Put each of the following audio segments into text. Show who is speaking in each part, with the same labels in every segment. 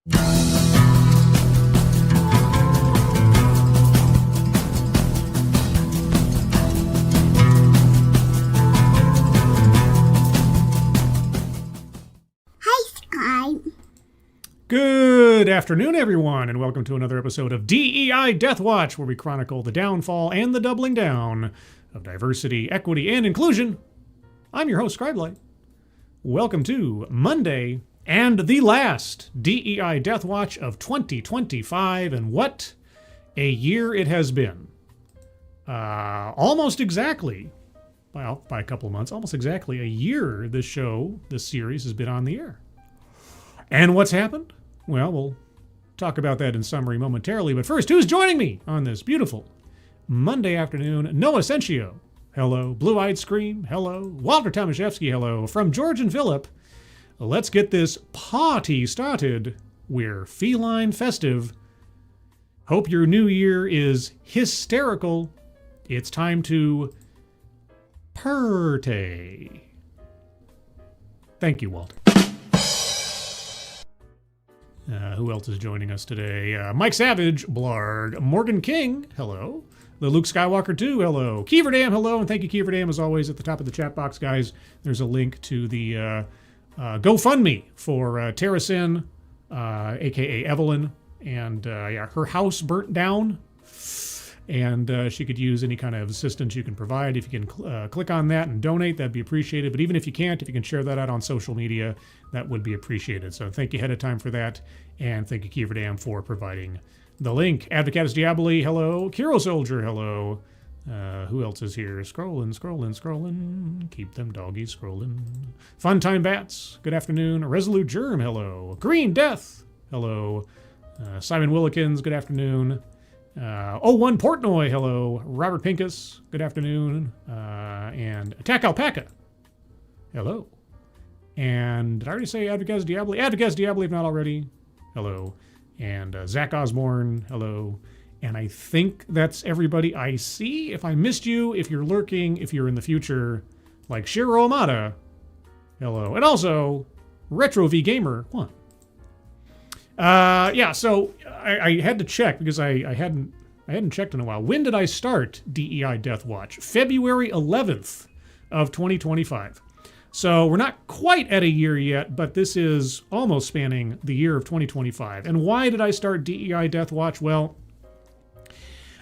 Speaker 1: Good afternoon, everyone, and welcome to another episode of D.E.I. Deathwatch, where we chronicle the downfall and the doubling down of diversity, equity, and inclusion. I'm your host, Scribelight. Welcome to Monday and the last D.E.I. Deathwatch of 2025, and what a year it has been. Almost exactly, well, by a couple of months, almost exactly a year this series has been on the air. And what's happened? Well, we'll talk about that in summary momentarily. But first, who's joining me on this beautiful Monday afternoon? Noah Sencio, hello. Blue-Eyed Scream, hello. Walter Tomaszewski, hello. From George and Philip, let's get this party started. We're feline festive. Hope your new year is hysterical. It's time to purty. Thank you, Walter. Who else is joining us today? Mike Savage, Blarg, Morgan King, hello. The Luke Skywalker 2, hello. Keeverdam, hello, and thank you, Keeverdam, as always. At the top of the chat box, guys, there's a link to the GoFundMe for Terracin, a.k.a. Evelyn, and her house burnt down, and she could use any kind of assistance you can provide. If you can click on that and donate, that'd be appreciated. But even if you can't, if you can share that out on social media, that would be appreciated. So thank you ahead of time for that. And thank you, Keeverdam, for providing the link. Advocatus Diaboli, hello. Kiro Soldier, hello. Who else is here? Scrolling. Keep them doggies scrolling. Funtime Bats, good afternoon. Resolute Germ, hello. Green Death, hello. Simon Willikins, good afternoon. 01 Portnoy, hello. Robert Pincus, good afternoon. And Attack Alpaca, hello. And did I already say Advocatus Diaboli? Advocatus Diaboli, if not already, hello. And Zach Osborne, hello. And I think that's everybody I see. If I missed you, if you're lurking, if you're in the future, like Shiro Amada, hello. And also, Retro V Gamer 1. So I had to check because I hadn't checked in a while. When did I start D.E.I. Deathwatch? February 11th of 2025. So we're not quite at a year yet, but this is almost spanning the year of 2025. And why did I start D.E.I. Deathwatch? Well,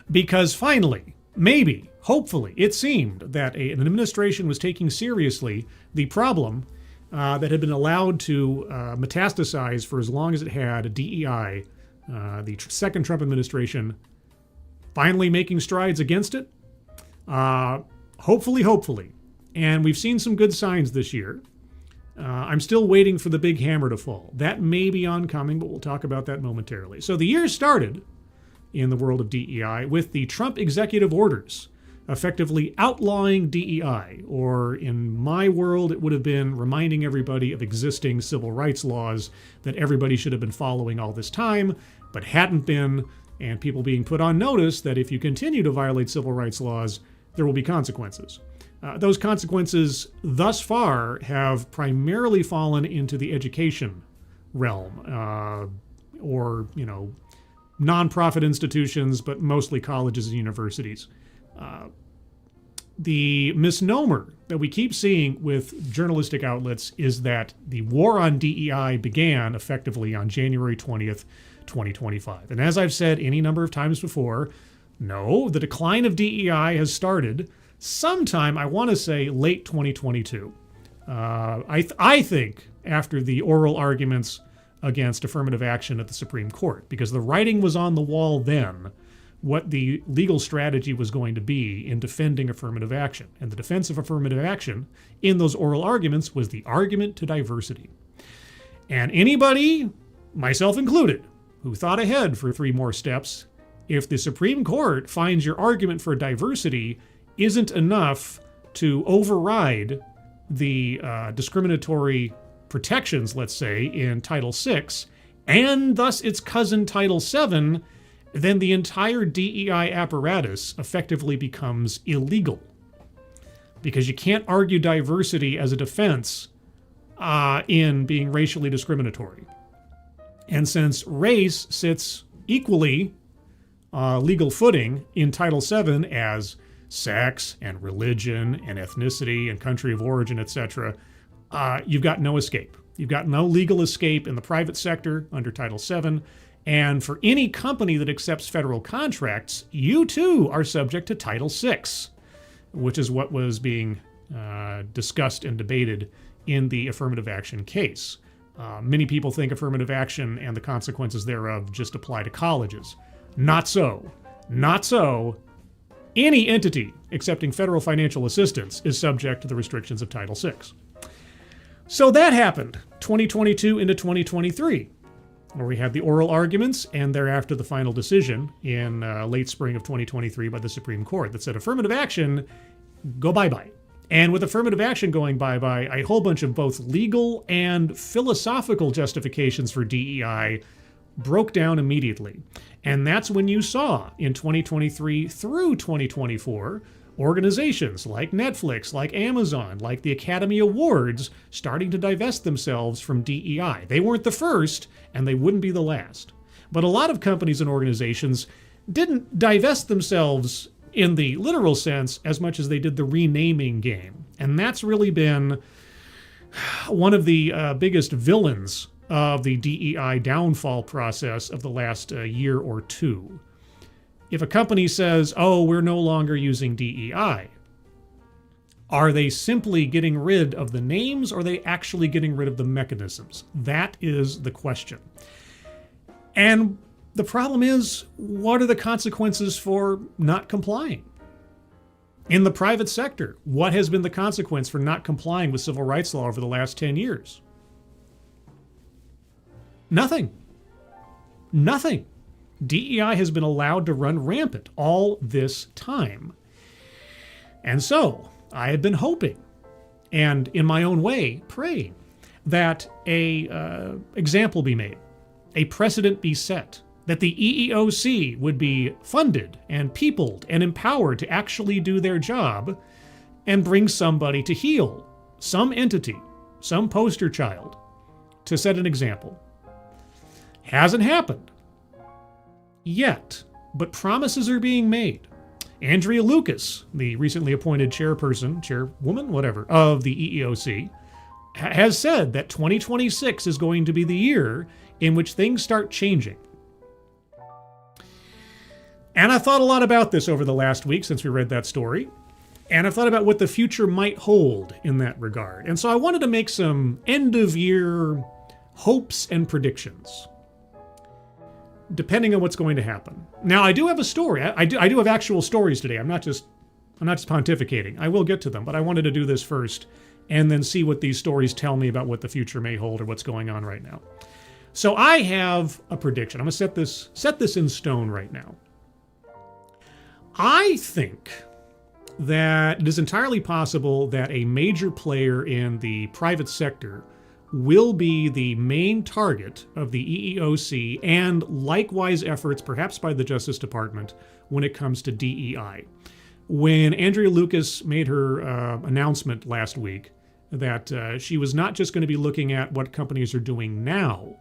Speaker 1: because finally, maybe, hopefully, it seemed that an administration was taking seriously the problem that had been allowed to metastasize for as long as it had. D.E.I., the second Trump administration, finally making strides against it. Hopefully. And we've seen some good signs this year. I'm still waiting for the big hammer to fall. That may be oncoming, but we'll talk about that momentarily. So the year started in the world of DEI with the Trump executive orders effectively outlawing DEI, or in my world, it would have been reminding everybody of existing civil rights laws that everybody should have been following all this time, but hadn't been, and people being put on notice that if you continue to violate civil rights laws, there will be consequences. Those consequences thus far have primarily fallen into the education realm, or, nonprofit institutions, but mostly colleges and universities. The misnomer that we keep seeing with journalistic outlets is that the war on DEI began effectively on January 20th, 2025. And as I've said any number of times before, no, the decline of DEI has started sometime, I want to say, late 2022. I think after the oral arguments against affirmative action at the Supreme Court, because the writing was on the wall then what the legal strategy was going to be in defending affirmative action. And the defense of affirmative action in those oral arguments was the argument to diversity. And anybody, myself included, who thought ahead for 3 more steps, if the Supreme Court finds your argument for diversity isn't enough to override the discriminatory protections, let's say, in Title VI, and thus its cousin Title VII, then the entire DEI apparatus effectively becomes illegal. Because you can't argue diversity as a defense in being racially discriminatory. And since race sits equally legal footing in Title VII as sex and religion and ethnicity and country of origin, etc., you've got no escape. You've got no legal escape in the private sector under Title VII. And for any company that accepts federal contracts, you too are subject to Title VI, which is what was being discussed and debated in the affirmative action case. Many people think affirmative action and the consequences thereof just apply to colleges. Not so. Not so. Any entity accepting federal financial assistance is subject to the restrictions of Title VI. So that happened 2022 into 2023, where we had the oral arguments and thereafter the final decision in late spring of 2023 by the Supreme Court that said affirmative action, go bye-bye. And with affirmative action going bye-bye, a whole bunch of both legal and philosophical justifications for DEI broke down immediately. And that's when you saw in 2023 through 2024 organizations like Netflix, like Amazon, like the Academy Awards starting to divest themselves from DEI. They weren't the first, and they wouldn't be the last. But a lot of companies and organizations didn't divest themselves in the literal sense as much as they did the renaming game. And that's really been one of the biggest villains of the DEI downfall process of the last year or two. If a company says, oh, we're no longer using DEI, are they simply getting rid of the names or are they actually getting rid of the mechanisms? That is the question. And the problem is, what are the consequences for not complying? In the private sector, what has been the consequence for not complying with civil rights law over the last 10 years? Nothing. Nothing. DEI has been allowed to run rampant all this time. And so I had been hoping, and in my own way praying, that a example be made, a precedent be set, that the EEOC would be funded and peopled and empowered to actually do their job and bring somebody to heel, some entity, some poster child, to set an example. Hasn't happened yet, but promises are being made. Andrea Lucas, the recently appointed chairwoman, whatever, of the EEOC, has said that 2026 is going to be the year in which things start changing. And I thought a lot about this over the last week since we read that story, and I thought about what the future might hold in that regard. And so I wanted to make some end-of-year hopes and predictions, depending on what's going to happen. Now, I do have a story. I do have actual stories today. I'm not just pontificating. I will get to them, but I wanted to do this first and then see what these stories tell me about what the future may hold or what's going on right now. So I have a prediction. I'm going to set this in stone right now. I think that it is entirely possible that a major player in the private sector will be the main target of the EEOC and likewise efforts perhaps by the Justice Department when it comes to DEI. When Andrea Lucas made her announcement last week that she was not just going to be looking at what companies are doing now,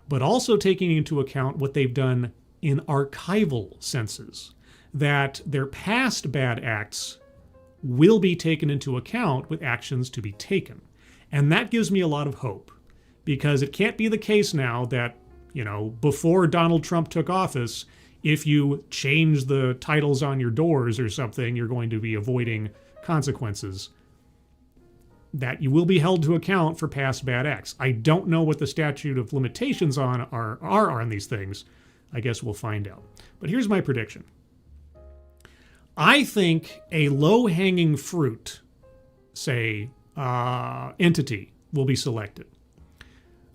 Speaker 1: but also taking into account what they've done in archival senses, that their past bad acts will be taken into account with actions to be taken. And that gives me a lot of hope, because it can't be the case now that, before Donald Trump took office, if you change the titles on your doors or something, you're going to be avoiding consequences, that you will be held to account for past bad acts. I don't know what the statute of limitations are on these things. I guess we'll find out. But here's my prediction. I think a low-hanging fruit, say, entity will be selected.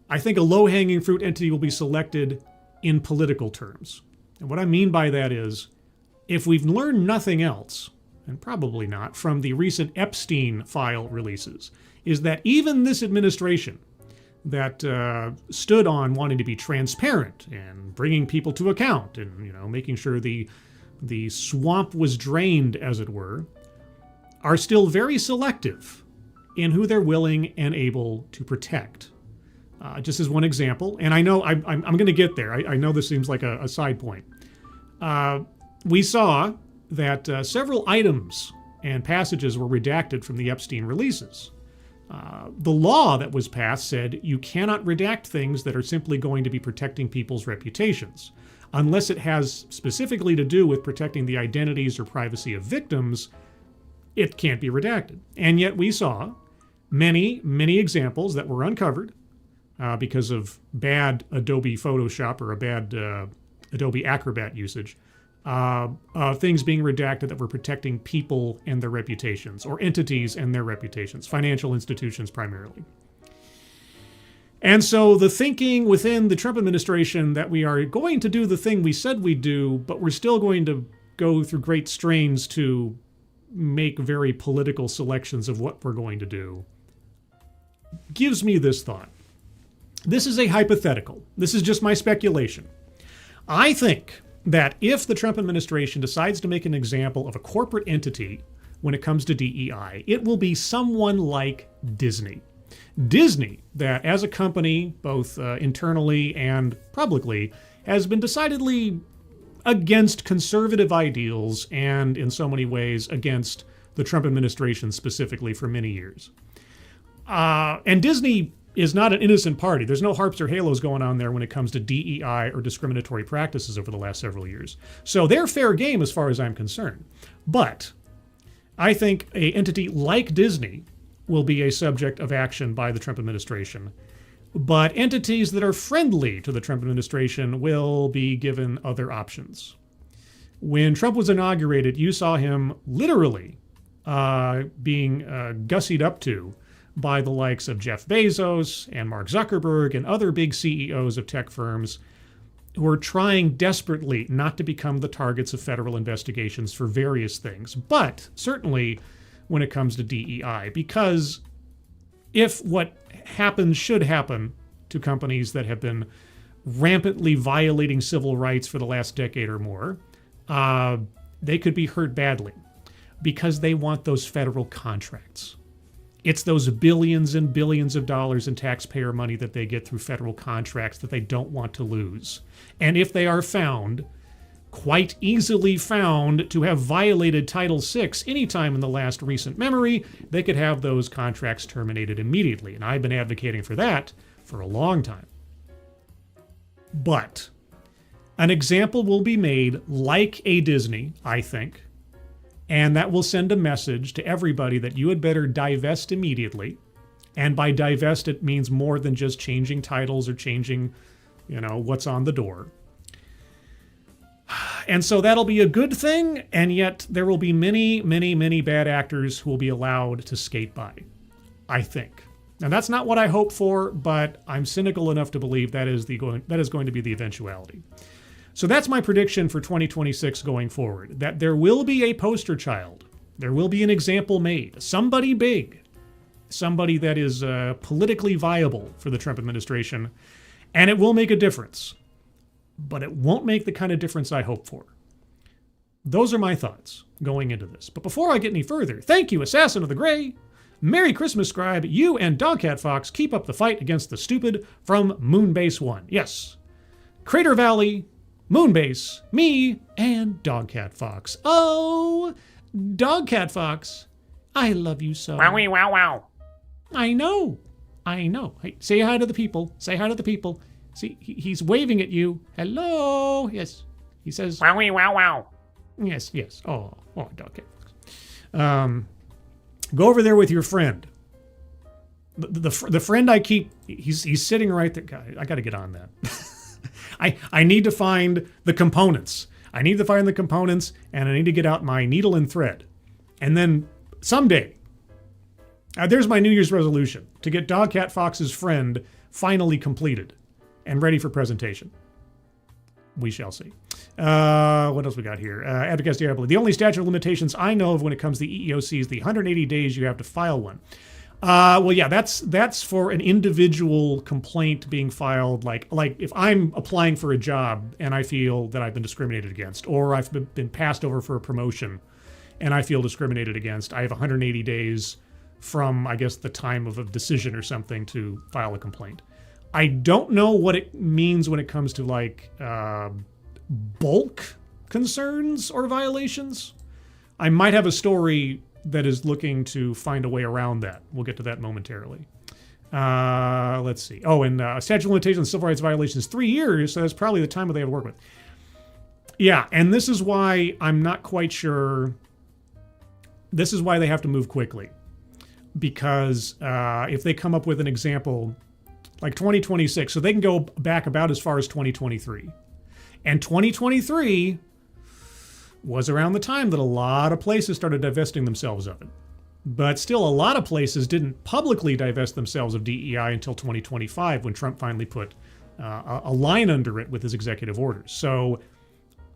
Speaker 1: I think a low-hanging fruit entity will be selected in political terms. And what I mean by that is, if we've learned nothing else, and probably not, from the recent Epstein file releases, is that even this administration that stood on wanting to be transparent and bringing people to account and making sure the swamp was drained, as it were, are still very selective in who they're willing and able to protect. just as one example. And I know I'm going to get there. I know this seems like a side point. We saw that several items and passages were redacted from the Epstein releases. The law that was passed said you cannot redact things that are simply going to be protecting people's reputations. Unless it has specifically to do with protecting the identities or privacy of victims, it can't be redacted. And yet we saw many, many examples that were uncovered because of bad Adobe Photoshop or a bad Adobe Acrobat usage, things being redacted that were protecting people and their reputations, or entities and their reputations, financial institutions primarily. And so the thinking within the Trump administration that we are going to do the thing we said we'd do, but we're still going to go through great strains to make very political selections of what we're going to do, gives me this thought. This is a hypothetical. This is just my speculation. I think that if the Trump administration decides to make an example of a corporate entity when it comes to DEI, it will be someone like Disney. Disney, that as a company, both internally and publicly, has been decidedly against conservative ideals and in so many ways against the Trump administration specifically for many years. And Disney is not an innocent party. There's no harps or halos going on there when it comes to DEI or discriminatory practices over the last several years. So they're fair game as far as I'm concerned. But I think an entity like Disney will be a subject of action by the Trump administration. But entities that are friendly to the Trump administration will be given other options. When Trump was inaugurated, you saw him literally being gussied up to by the likes of Jeff Bezos and Mark Zuckerberg and other big CEOs of tech firms who are trying desperately not to become the targets of federal investigations for various things, but certainly when it comes to DEI, because if what happens should happen to companies that have been rampantly violating civil rights for the last decade or more, they could be hurt badly because they want those federal contracts. It's those billions and billions of dollars in taxpayer money that they get through federal contracts that they don't want to lose. And if they are found, quite easily found, to have violated Title VI anytime in the last recent memory, they could have those contracts terminated immediately. And I've been advocating for that for a long time. But an example will be made like a Disney, I think, and that will send a message to everybody that you had better divest immediately. And by divest, it means more than just changing titles or changing, what's on the door. And so that'll be a good thing, and yet there will be many, many, many bad actors who will be allowed to skate by, I think. Now, that's not what I hope for, but I'm cynical enough to believe that is going to be the eventuality. So that's my prediction for 2026 going forward, that there will be a poster child. There will be an example made. Somebody big. Somebody that is politically viable for the Trump administration. And it will make a difference. But it won't make the kind of difference I hope for. Those are my thoughts going into this. But before I get any further, thank you, Assassin of the Gray. Merry Christmas, Scribe. You and Dogcat Fox keep up the fight against the stupid from Moonbase 1. Yes. Crater Valley, Moonbase, me, and Dogcat Fox. Oh, Dogcat Fox, I love you so.
Speaker 2: Wowie wow wow.
Speaker 1: I know. Hey, say hi to the people. Say hi to the people. See, he's waving at you. Hello. Yes. He says.
Speaker 2: Wowie wow wow.
Speaker 1: Yes. Oh, Dogcat Fox. Go over there with your friend. The friend I keep. He's sitting right there. God, I got to get on that. I need to find the components. And I need to get out my needle and thread. And then someday, there's my New Year's resolution, to get Dogcat Fox's friend finally completed and ready for presentation. We shall see. What else we got here? Advocates Diablo. The only statute of limitations I know of when it comes to EEOC is the 180 days you have to file one. Well, yeah, that's for an individual complaint being filed, like if I'm applying for a job and I feel that I've been discriminated against, or I've been passed over for a promotion and I feel discriminated against, I have 180 days from, I guess, the time of a decision or something to file a complaint. I don't know what it means when it comes to like bulk concerns or violations. I might have a story that is looking to find a way around that. We'll get to that momentarily. Let's see. Oh, and statute of limitations on civil rights violations 3 years, so that's probably the time that they have to work with. Yeah, and this is why I'm not quite sure. This is why they have to move quickly. Because if they come up with an example like 2026, so they can go back about as far as 2023. And 2023 was around the time that a lot of places started divesting themselves of it. But still, a lot of places didn't publicly divest themselves of DEI until 2025, when Trump finally put a line under it with his executive orders. So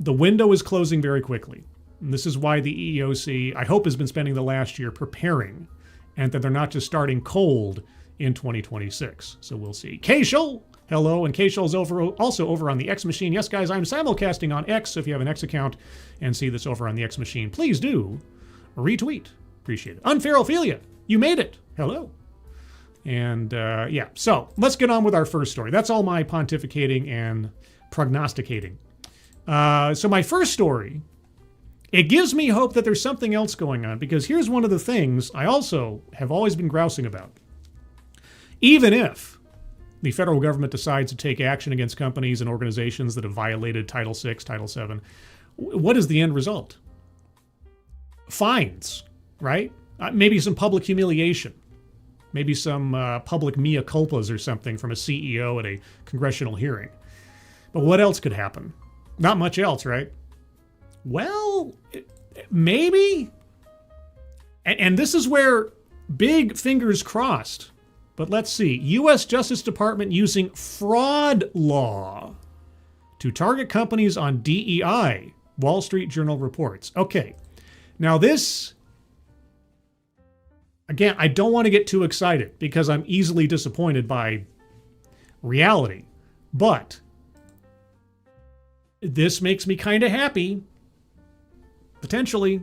Speaker 1: the window is closing very quickly. And this is why the EEOC, I hope, has been spending the last year preparing, and that they're not just starting cold in 2026. So we'll see. K-Show, hello, and K-Show's also over on the X Machine. Yes, guys, I'm simulcasting on X, so if you have an X account and see this over on the X Machine, please do retweet. Appreciate it. Unfair Ophelia, you made it. Hello. And yeah, so let's get on with our first story. That's all my pontificating and prognosticating. So my first story, it gives me hope that there's something else going on, because here's one of the things I also have always been grousing about. Even if the federal government decides to take action against companies and organizations that have violated Title VI, Title VII, what is the end result? Fines, right? Maybe some public humiliation. Maybe some public mea culpas or something from a CEO at a congressional hearing. But what else could happen? Not much else, right? Well, maybe. And this is where big fingers crossed. But let's see. U.S. Justice Department using fraud law to target companies on D.E.I, Wall Street Journal reports. Okay. Now this, again, I don't want to get too excited because I'm easily disappointed by reality. But this makes me kind of happy. Potentially.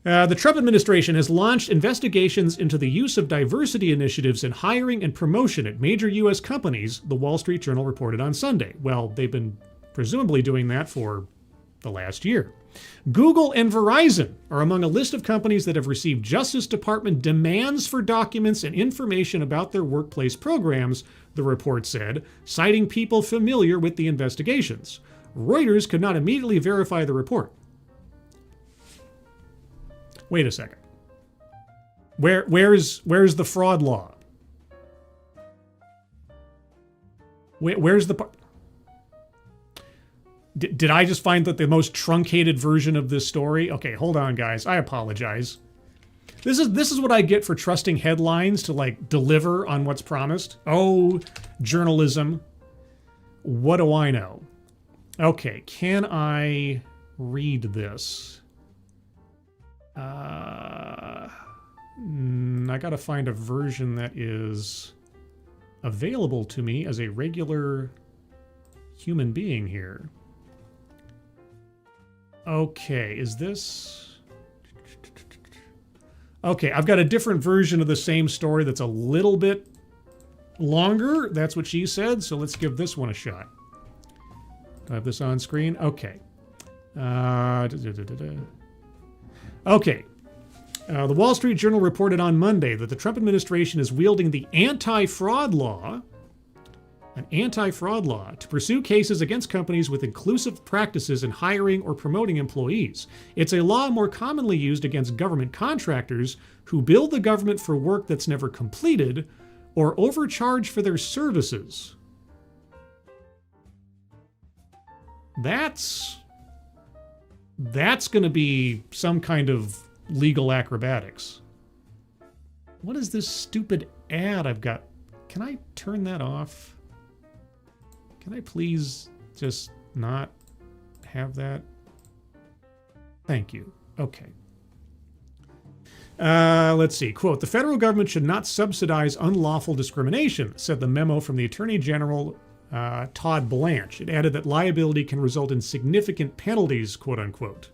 Speaker 1: The Trump administration has launched investigations into the use of diversity initiatives in hiring and promotion at major U.S. companies, the Wall Street Journal reported on Sunday. Well, they've been presumably doing that for the last year. Google and Verizon are among a list of companies that have received Justice Department demands for documents and information about their workplace programs, the report said, citing people familiar with the investigations. Reuters could not immediately verify the report. Wait a second. Where's the fraud law? Where's the part? Did I just find that the most truncated version of this story? Okay, hold on, guys. I apologize. This is what I get for trusting headlines to like deliver on what's promised. Oh, journalism. What do I know? Okay, can I read this? I gotta find a version that is available to me as a regular human being here. Okay, is this... Okay, I've got a different version of the same story that's a little bit longer. That's what she said, so let's give this one a shot. Do I have this on screen? Okay. Okay. The Wall Street Journal reported on Monday that the Trump administration is wielding the anti-fraud law, an anti-fraud law, to pursue cases against companies with inclusive practices in hiring or promoting employees. It's a law more commonly used against government contractors who bill the government for work that's never completed or overcharge for their services. That's going to be some kind of legal acrobatics. What is this stupid ad I've got? Can I turn that off? Can I please just not have that? Thank you. Okay. Let's see. Quote, the federal government should not subsidize unlawful discrimination, said the memo from the Attorney General Todd Blanche. It added that liability can result in significant penalties, quote unquote.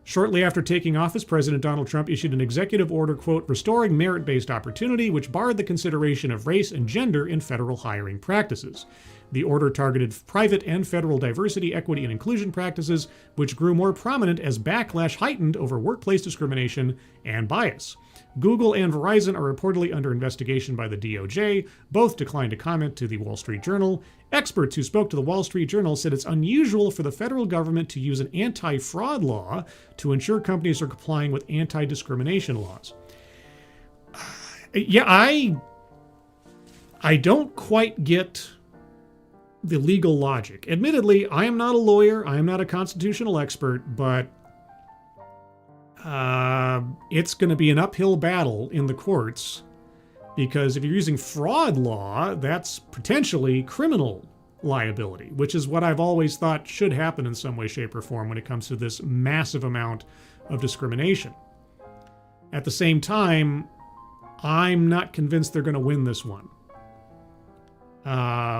Speaker 1: Shortly after taking office, President Donald Trump issued an executive order, quote, restoring merit-based opportunity, which barred the consideration of race and gender in federal hiring practices. The order targeted private and federal diversity, equity, and inclusion practices, which grew more prominent as backlash heightened over workplace discrimination and bias. Google and Verizon are reportedly under investigation by the DOJ. Both declined to comment to the Wall Street Journal. Experts who spoke to the Wall Street Journal said it's unusual for the federal government to use an anti-fraud law to ensure companies are complying with anti-discrimination laws. Yeah, I don't quite get the legal logic. Admittedly, I am not a lawyer. I am not a constitutional expert, but it's going to be an uphill battle in the courts, because if you're using fraud law, that's potentially criminal liability, which is what I've always thought should happen in some way, shape, or form when it comes to this massive amount of discrimination. At the same time, I'm not convinced they're going to win this one.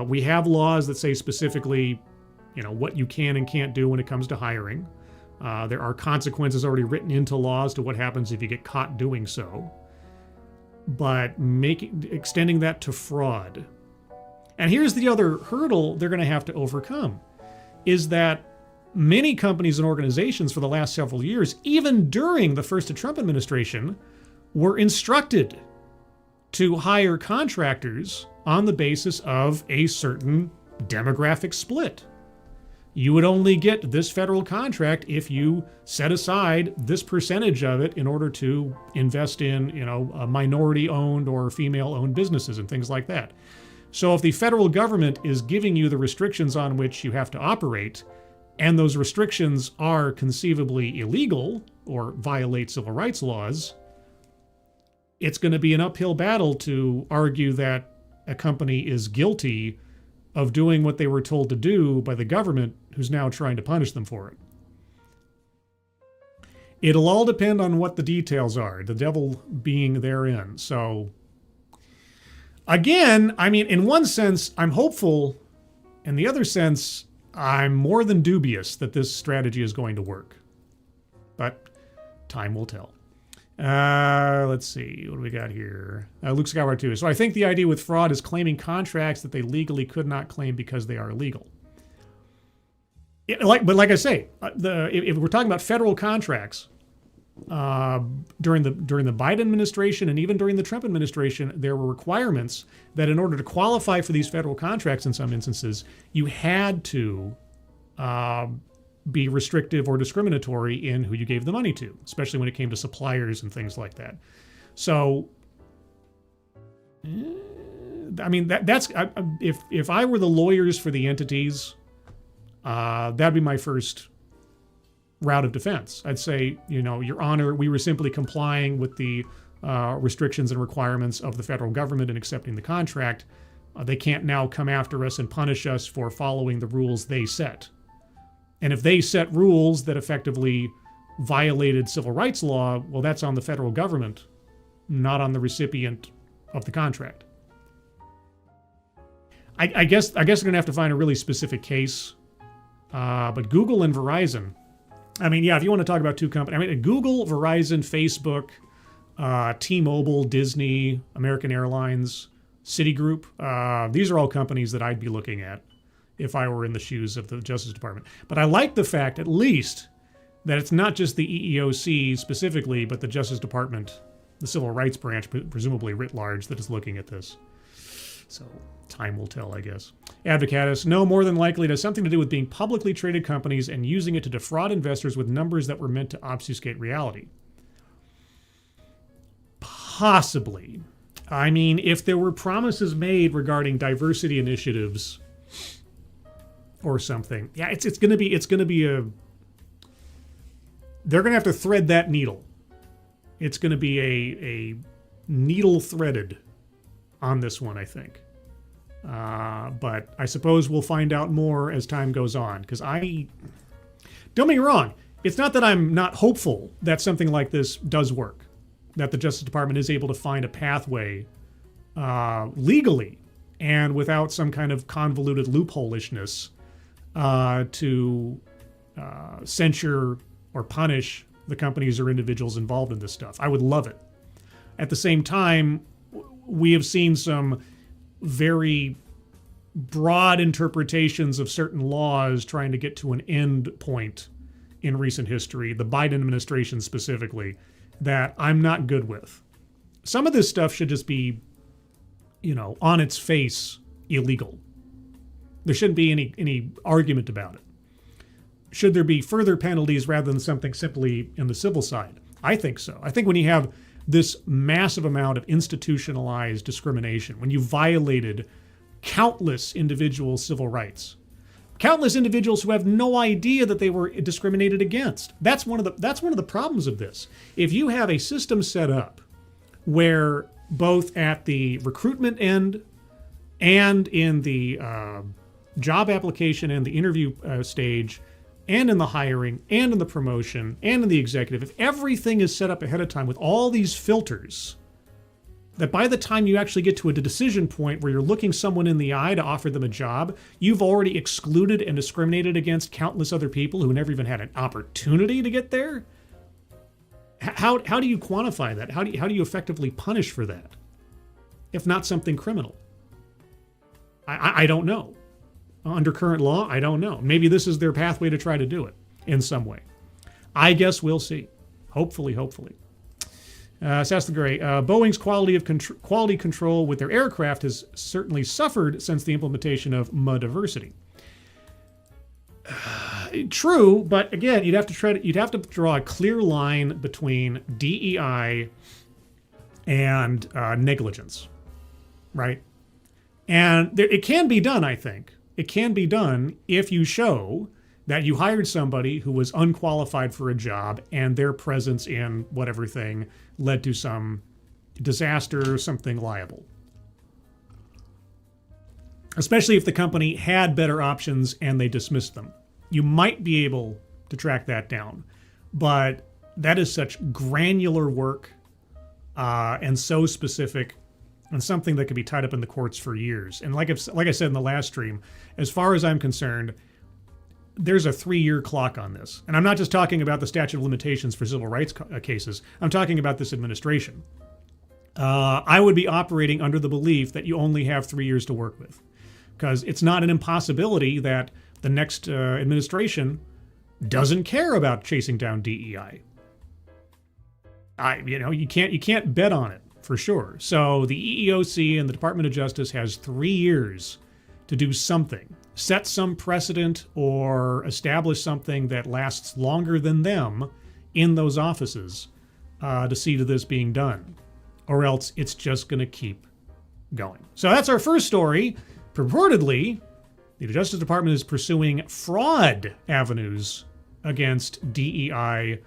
Speaker 1: We have laws that say specifically, what you can and can't do when it comes to hiring. There are consequences already written into laws to what happens if you get caught doing so. But extending that to fraud. And here's the other hurdle they're going to have to overcome, is that many companies and organizations for the last several years, even during the first Trump administration, were instructed to hire contractors on the basis of a certain demographic split. You would only get this federal contract if you set aside this percentage of it in order to invest in, minority-owned or female-owned businesses and things like that. So if the federal government is giving you the restrictions on which you have to operate, and those restrictions are conceivably illegal or violate civil rights laws, it's going to be an uphill battle to argue that a company is guilty of doing what they were told to do by the government, who's now trying to punish them for it. It'll all depend on what the details are, the devil being therein. So, again, in one sense, I'm hopeful. In the other sense, I'm more than dubious that this strategy is going to work. But time will tell. Let's see. What do we got here? Luke Skywalker 2. So I think the idea with fraud is claiming contracts that they legally could not claim because they are illegal. But like I say, if we're talking about federal contracts, during the Biden administration and even during the Trump administration, there were requirements that in order to qualify for these federal contracts in some instances, you had to be restrictive or discriminatory in who you gave the money to, especially when it came to suppliers and things like that. So, that's if I were the lawyers for the entities, that'd be my first route of defense. I'd say, Your Honor, we were simply complying with the restrictions and requirements of the federal government in accepting the contract. They can't now come after us and punish us for following the rules they set. And if they set rules that effectively violated civil rights law, well, that's on the federal government, not on the recipient of the contract. I guess they're going to have to find a really specific case. But Google and Verizon, if you want to talk about two companies, Google, Verizon, Facebook, T-Mobile, Disney, American Airlines, Citigroup, these are all companies that I'd be looking at if I were in the shoes of the Justice Department. But I like the fact, at least, that it's not just the EEOC specifically, but the Justice Department, the Civil Rights Branch, presumably writ large, that is looking at this. So time will tell, I guess. Advocatus, no, more than likely it has something to do with being publicly traded companies and using it to defraud investors with numbers that were meant to obfuscate reality. Possibly. If there were promises made regarding diversity initiatives or something, yeah, it's going to be they're going to have to thread that needle. It's going to be a needle threaded on this one, I think. But I suppose we'll find out more as time goes on, because don't get me wrong, it's not that I'm not hopeful that something like this does work, that the Justice Department is able to find a pathway legally and without some kind of convoluted loopholishness to censure or punish the companies or individuals involved in this stuff. I would love it. At the same time, we have seen some very broad interpretations of certain laws trying to get to an end point in recent history, the Biden administration specifically, that I'm not good with. Some of this stuff should just be, on its face, illegal. There shouldn't be any argument about it. Should there be further penalties rather than something simply in the civil side? I think so. I think when you have this massive amount of institutionalized discrimination, when you violated countless individual civil rights, countless individuals who have no idea that they were discriminated against. That's one of the problems of this. If you have a system set up where both at the recruitment end and in the job application and the interview stage and in the hiring and in the promotion and in the executive, if everything is set up ahead of time with all these filters, that by the time you actually get to a decision point where you're looking someone in the eye to offer them a job, you've already excluded and discriminated against countless other people who never even had an opportunity to get there. How do you quantify that? How do you effectively punish for that, if not something criminal? I don't know. Under current law, I don't know. Maybe this is their pathway to try to do it in some way. I guess we'll see. Hopefully. Sass the Gray, Boeing's quality control with their aircraft has certainly suffered since the implementation of diversity. True, but again, you'd have to draw a clear line between DEI and negligence, right? And it can be done, I think. It can be done if you show that you hired somebody who was unqualified for a job and their presence in whatever thing led to some disaster or something liable. Especially if the company had better options and they dismissed them. You might be able to track that down. But that is such granular work and so specific and something that could be tied up in the courts for years. And like I said in the last stream, as far as I'm concerned, there's a 3-year clock on this. And I'm not just talking about the statute of limitations for civil rights cases. I'm talking about this administration. I would be operating under the belief that you only have 3 years to work with, because it's not an impossibility that the next administration doesn't care about chasing down DEI. You can't bet on it for sure. So the EEOC and the Department of Justice has 3 years to do something. Set some precedent or establish something that lasts longer than them in those offices to see to this being done. Or else it's just going to keep going. So that's our first story. Purportedly, the Justice Department is pursuing fraud avenues against DEI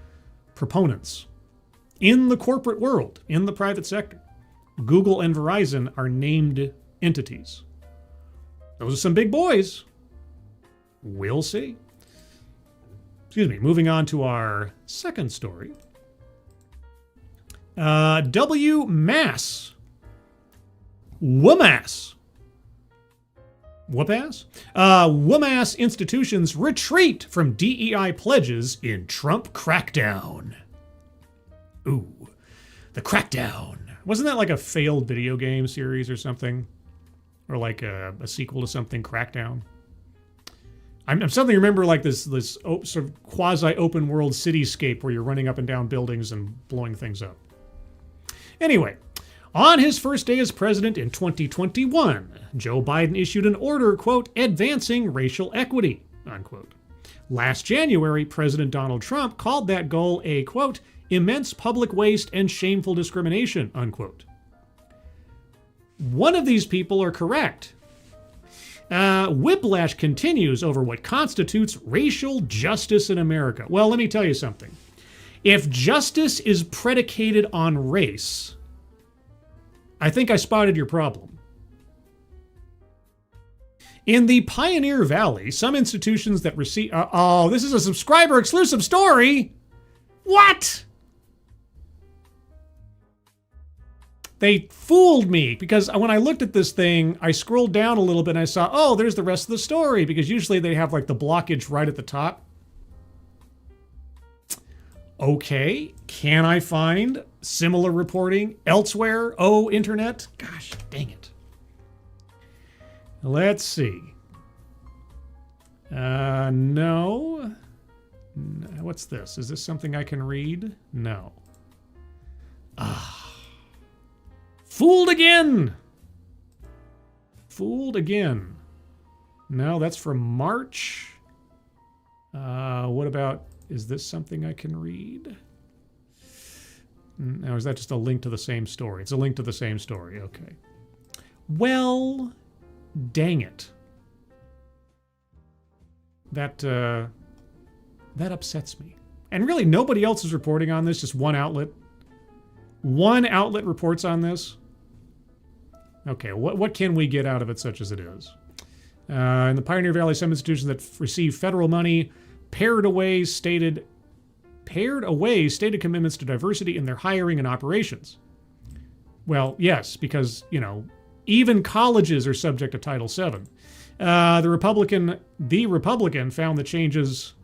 Speaker 1: proponents in the corporate world, in the private sector. Google and Verizon are named entities. Those are some big boys. We'll see. Excuse me. Moving on to our second story. WMAS. WMAS institutions retreat from DEI pledges in Trump crackdown. Ooh, the crackdown. Wasn't that like a failed video game series or something? Or like a sequel to something, Crackdown? I'm suddenly remember like this sort of quasi-open world cityscape where you're running up and down buildings and blowing things up. Anyway, on his first day as president in 2021, Joe Biden issued an order, quote, advancing racial equity, unquote. Last January, President Donald Trump called that goal a, quote, immense public waste and shameful discrimination, unquote. One of these people are correct. Whiplash continues over what constitutes racial justice in America. Well, let me tell you something. If justice is predicated on race, I think I spotted your problem. In the Pioneer Valley, some institutions that receive... this is a subscriber-exclusive story! What? They fooled me, because when I looked at this thing, I scrolled down a little bit and I saw, oh, there's the rest of the story, because usually they have like the blockage right at the top. Okay, can I find similar reporting elsewhere? Oh, internet? Gosh, dang it. Let's see. No. What's this? Is this something I can read? No. Fooled again! Fooled again. No, that's from March. What about, is this something I can read? Now, is that just a link to the same story? It's a link to the same story, okay. Well, dang it. That upsets me. And really, nobody else is reporting on this, just one outlet. One outlet reports on this. Okay, what can we get out of it such as it is? In the Pioneer Valley, some institutions that receive federal money pared away stated commitments to diversity in their hiring and operations. Well, yes, because, you know, even colleges are subject to Title VII. The Republican found the changes.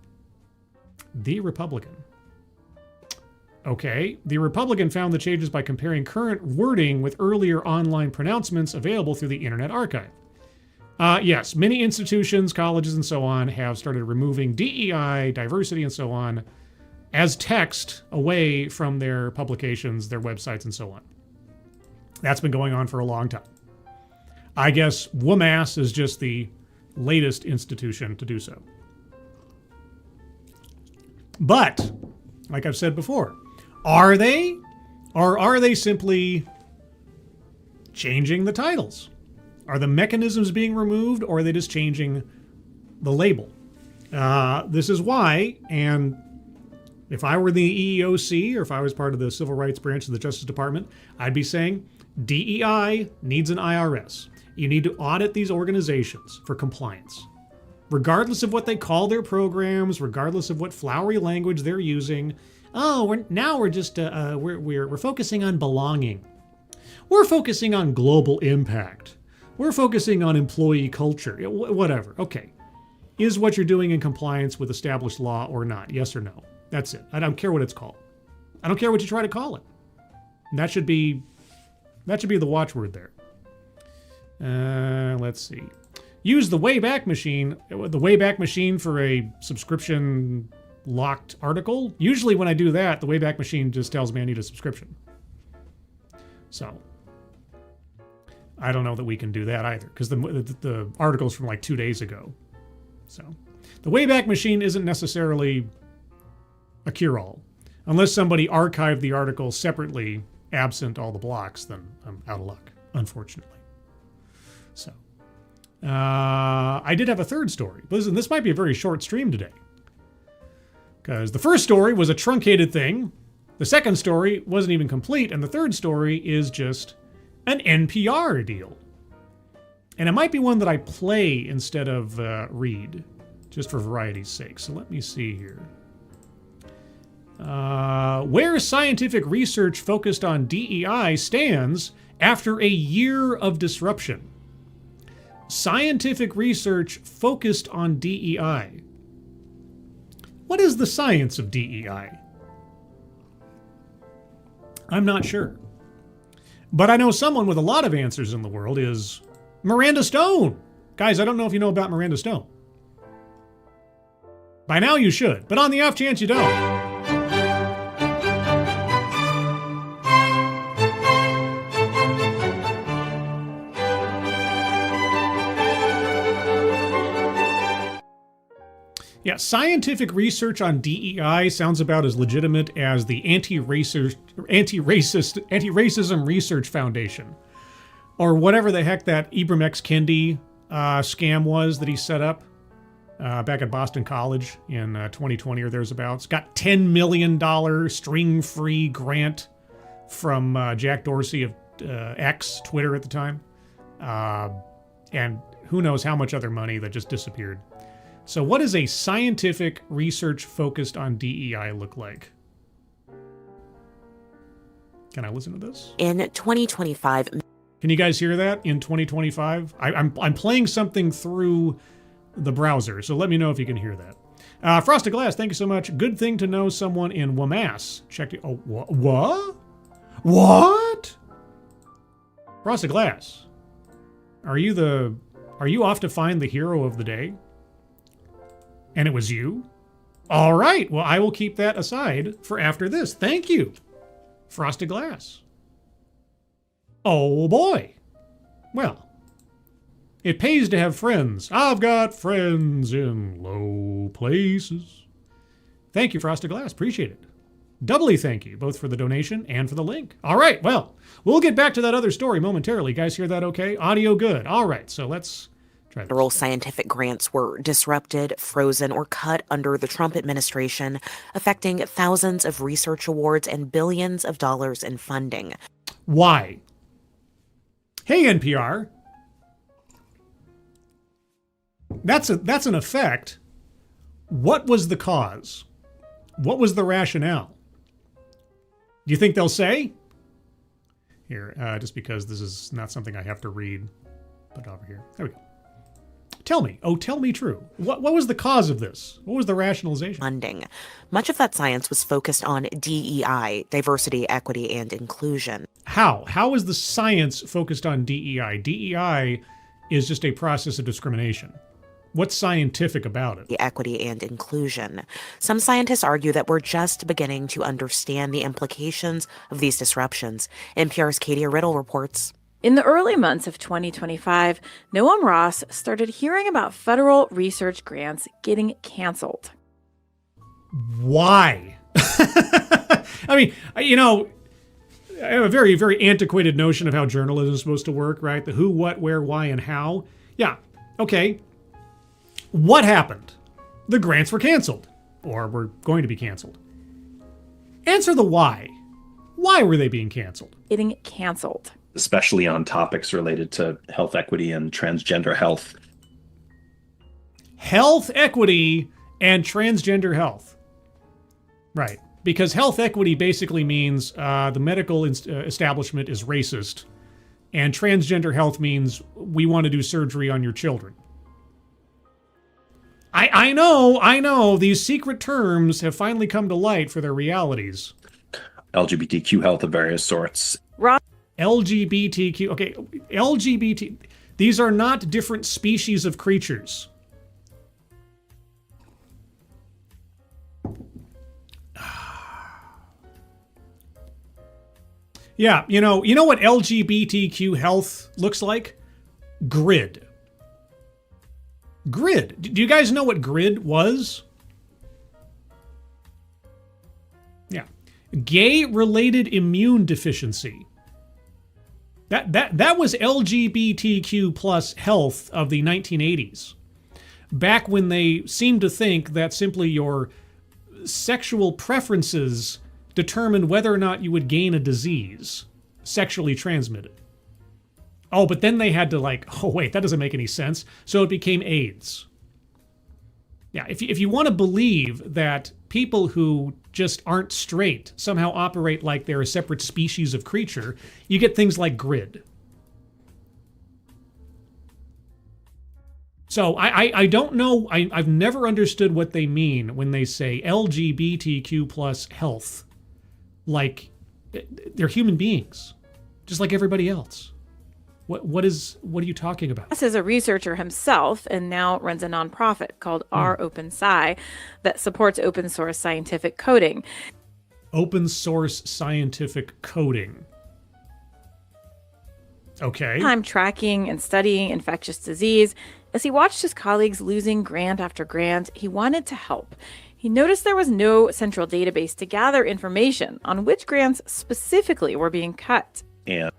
Speaker 1: Okay. The Republican found the changes by comparing current wording with earlier online pronouncements available through the Internet Archive. Yes, many institutions, colleges, and so on have started removing DEI, diversity, and so on as text away from their publications, their websites, and so on. That's been going on for a long time. I guess WMAS is just the latest institution to do so. But, like I've said before, are they? Or are they simply changing the titles? Are the mechanisms being removed, or are they just changing the label? This is why, and if I were the EEOC, or if I was part of the civil rights branch of the Justice Department, I'd be saying DEI needs an IRS. You need to audit these organizations for compliance. Regardless of what they call their programs, regardless of what flowery language they're using. Oh, we're focusing on belonging. We're focusing on global impact. We're focusing on employee culture. Whatever. Okay. Is what you're doing in compliance with established law or not? Yes or no? That's it. I don't care what it's called. I don't care what you try to call it. And that should be the watchword there. Let's see. Use the Wayback Machine. The Wayback Machine for a subscription locked article. Usually when I do that, the Wayback Machine just tells me I need a subscription. So I don't know that we can do that either, because the article's from like 2 days ago. So the Wayback Machine isn't necessarily a cure-all. Unless somebody archived the article separately, absent all the blocks, then I'm out of luck, unfortunately. So I did have a third story. But listen, this might be a very short stream today, because the first story was a truncated thing. The second story wasn't even complete. And the third story is just an NPR deal. And it might be one that I play instead of read, just for variety's sake. So let me see here. Where scientific research focused on DEI stands after a year of disruption. Scientific research focused on DEI. What is the science of DEI? I'm not sure. But I know someone with a lot of answers in the world is Miranda Stone. Guys, I don't know if you know about Miranda Stone. By now you should, but on the off chance you don't. Yeah, scientific research on DEI sounds about as legitimate as the Anti-Racism Research Foundation, or whatever the heck that Ibram X. Kendi scam was that he set up back at Boston College in 2020 or thereabouts. Got $10 million string-free grant from Jack Dorsey of X, Twitter at the time, and who knows how much other money that just disappeared. So what does a scientific research focused on DEI look like? Can I listen to this?
Speaker 2: In 2025.
Speaker 1: Can you guys hear that? In 2025? I'm playing something through the browser, so let me know if you can hear that. Frosted Glass, thank you so much. Good thing to know someone in WAMAS. Check it. Oh, what? What? Frosted Glass, are you off to find the hero of the day? And it was you? All right, well, I will keep that aside for after this. Thank you, Frosted Glass. Oh boy. Well, it pays to have friends. I've got friends in low places. Thank you, Frosted Glass. Appreciate it. Doubly thank you, both for the donation and for the link. All right, well, we'll get back to that other story momentarily. You guys hear that okay? Audio good. All right, so let's try this.
Speaker 2: Federal scientific grants were disrupted, frozen, or cut under the Trump administration, affecting thousands of research awards and billions of dollars in funding.
Speaker 1: Why? Hey, NPR. That's an effect. What was the cause? What was the rationale? Do you think they'll say? Here, just because this is not something I have to read. Put it over here. There we go. Tell me. Oh, tell me true. What was the cause of this? What was the rationalization?
Speaker 2: Funding. Much of that science was focused on DEI, diversity, equity, and inclusion.
Speaker 1: How? How is the science focused on DEI? DEI is just a process of discrimination. What's scientific about it?
Speaker 2: Equity and inclusion. Some scientists argue that we're just beginning to understand the implications of these disruptions. NPR's Katie Riddle reports.
Speaker 3: In the early months of 2025, Noam Ross started hearing about federal research grants getting canceled.
Speaker 1: Why? I mean, you know, I have a very, very antiquated notion of how journalism is supposed to work, right? The who, what, where, why, and how. Yeah, okay. What happened? The grants were canceled, or were going to be canceled. Answer the why. Why were they being canceled?
Speaker 3: Getting canceled.
Speaker 4: Especially on topics related to health equity and transgender health.
Speaker 1: Health equity and transgender health. Right. Because health equity basically means the medical establishment is racist, and transgender health means we want to do surgery on your children. I know, these secret terms have finally come to light for their realities.
Speaker 4: LGBTQ health of various sorts.
Speaker 1: LGBTQ, okay, LGBT, these are not different species of creatures. Yeah, you know what LGBTQ health looks like? Grid. Grid. Do you guys know what grid was? Yeah. Gay-related immune deficiency. That was LGBTQ plus health of the 1980s. Back when they seemed to think that simply your sexual preferences determined whether or not you would gain a disease, sexually transmitted. Oh, but then they had to oh wait, that doesn't make any sense. So it became AIDS. Yeah, if you want to believe that people who just aren't straight somehow operate like they're a separate species of creature, you get things like grid. So I don't know, I've never understood what they mean when they say LGBTQ plus health. Like, they're human beings, just like everybody else. What are you talking about?
Speaker 3: Ross is a researcher himself and now runs a nonprofit called Our Open Sci that supports open source scientific coding.
Speaker 1: Open source scientific coding. Okay.
Speaker 3: Time tracking and studying infectious disease. As he watched his colleagues losing grant after grant, he wanted to help. He noticed there was no central database to gather information on which grants specifically were being cut.
Speaker 4: And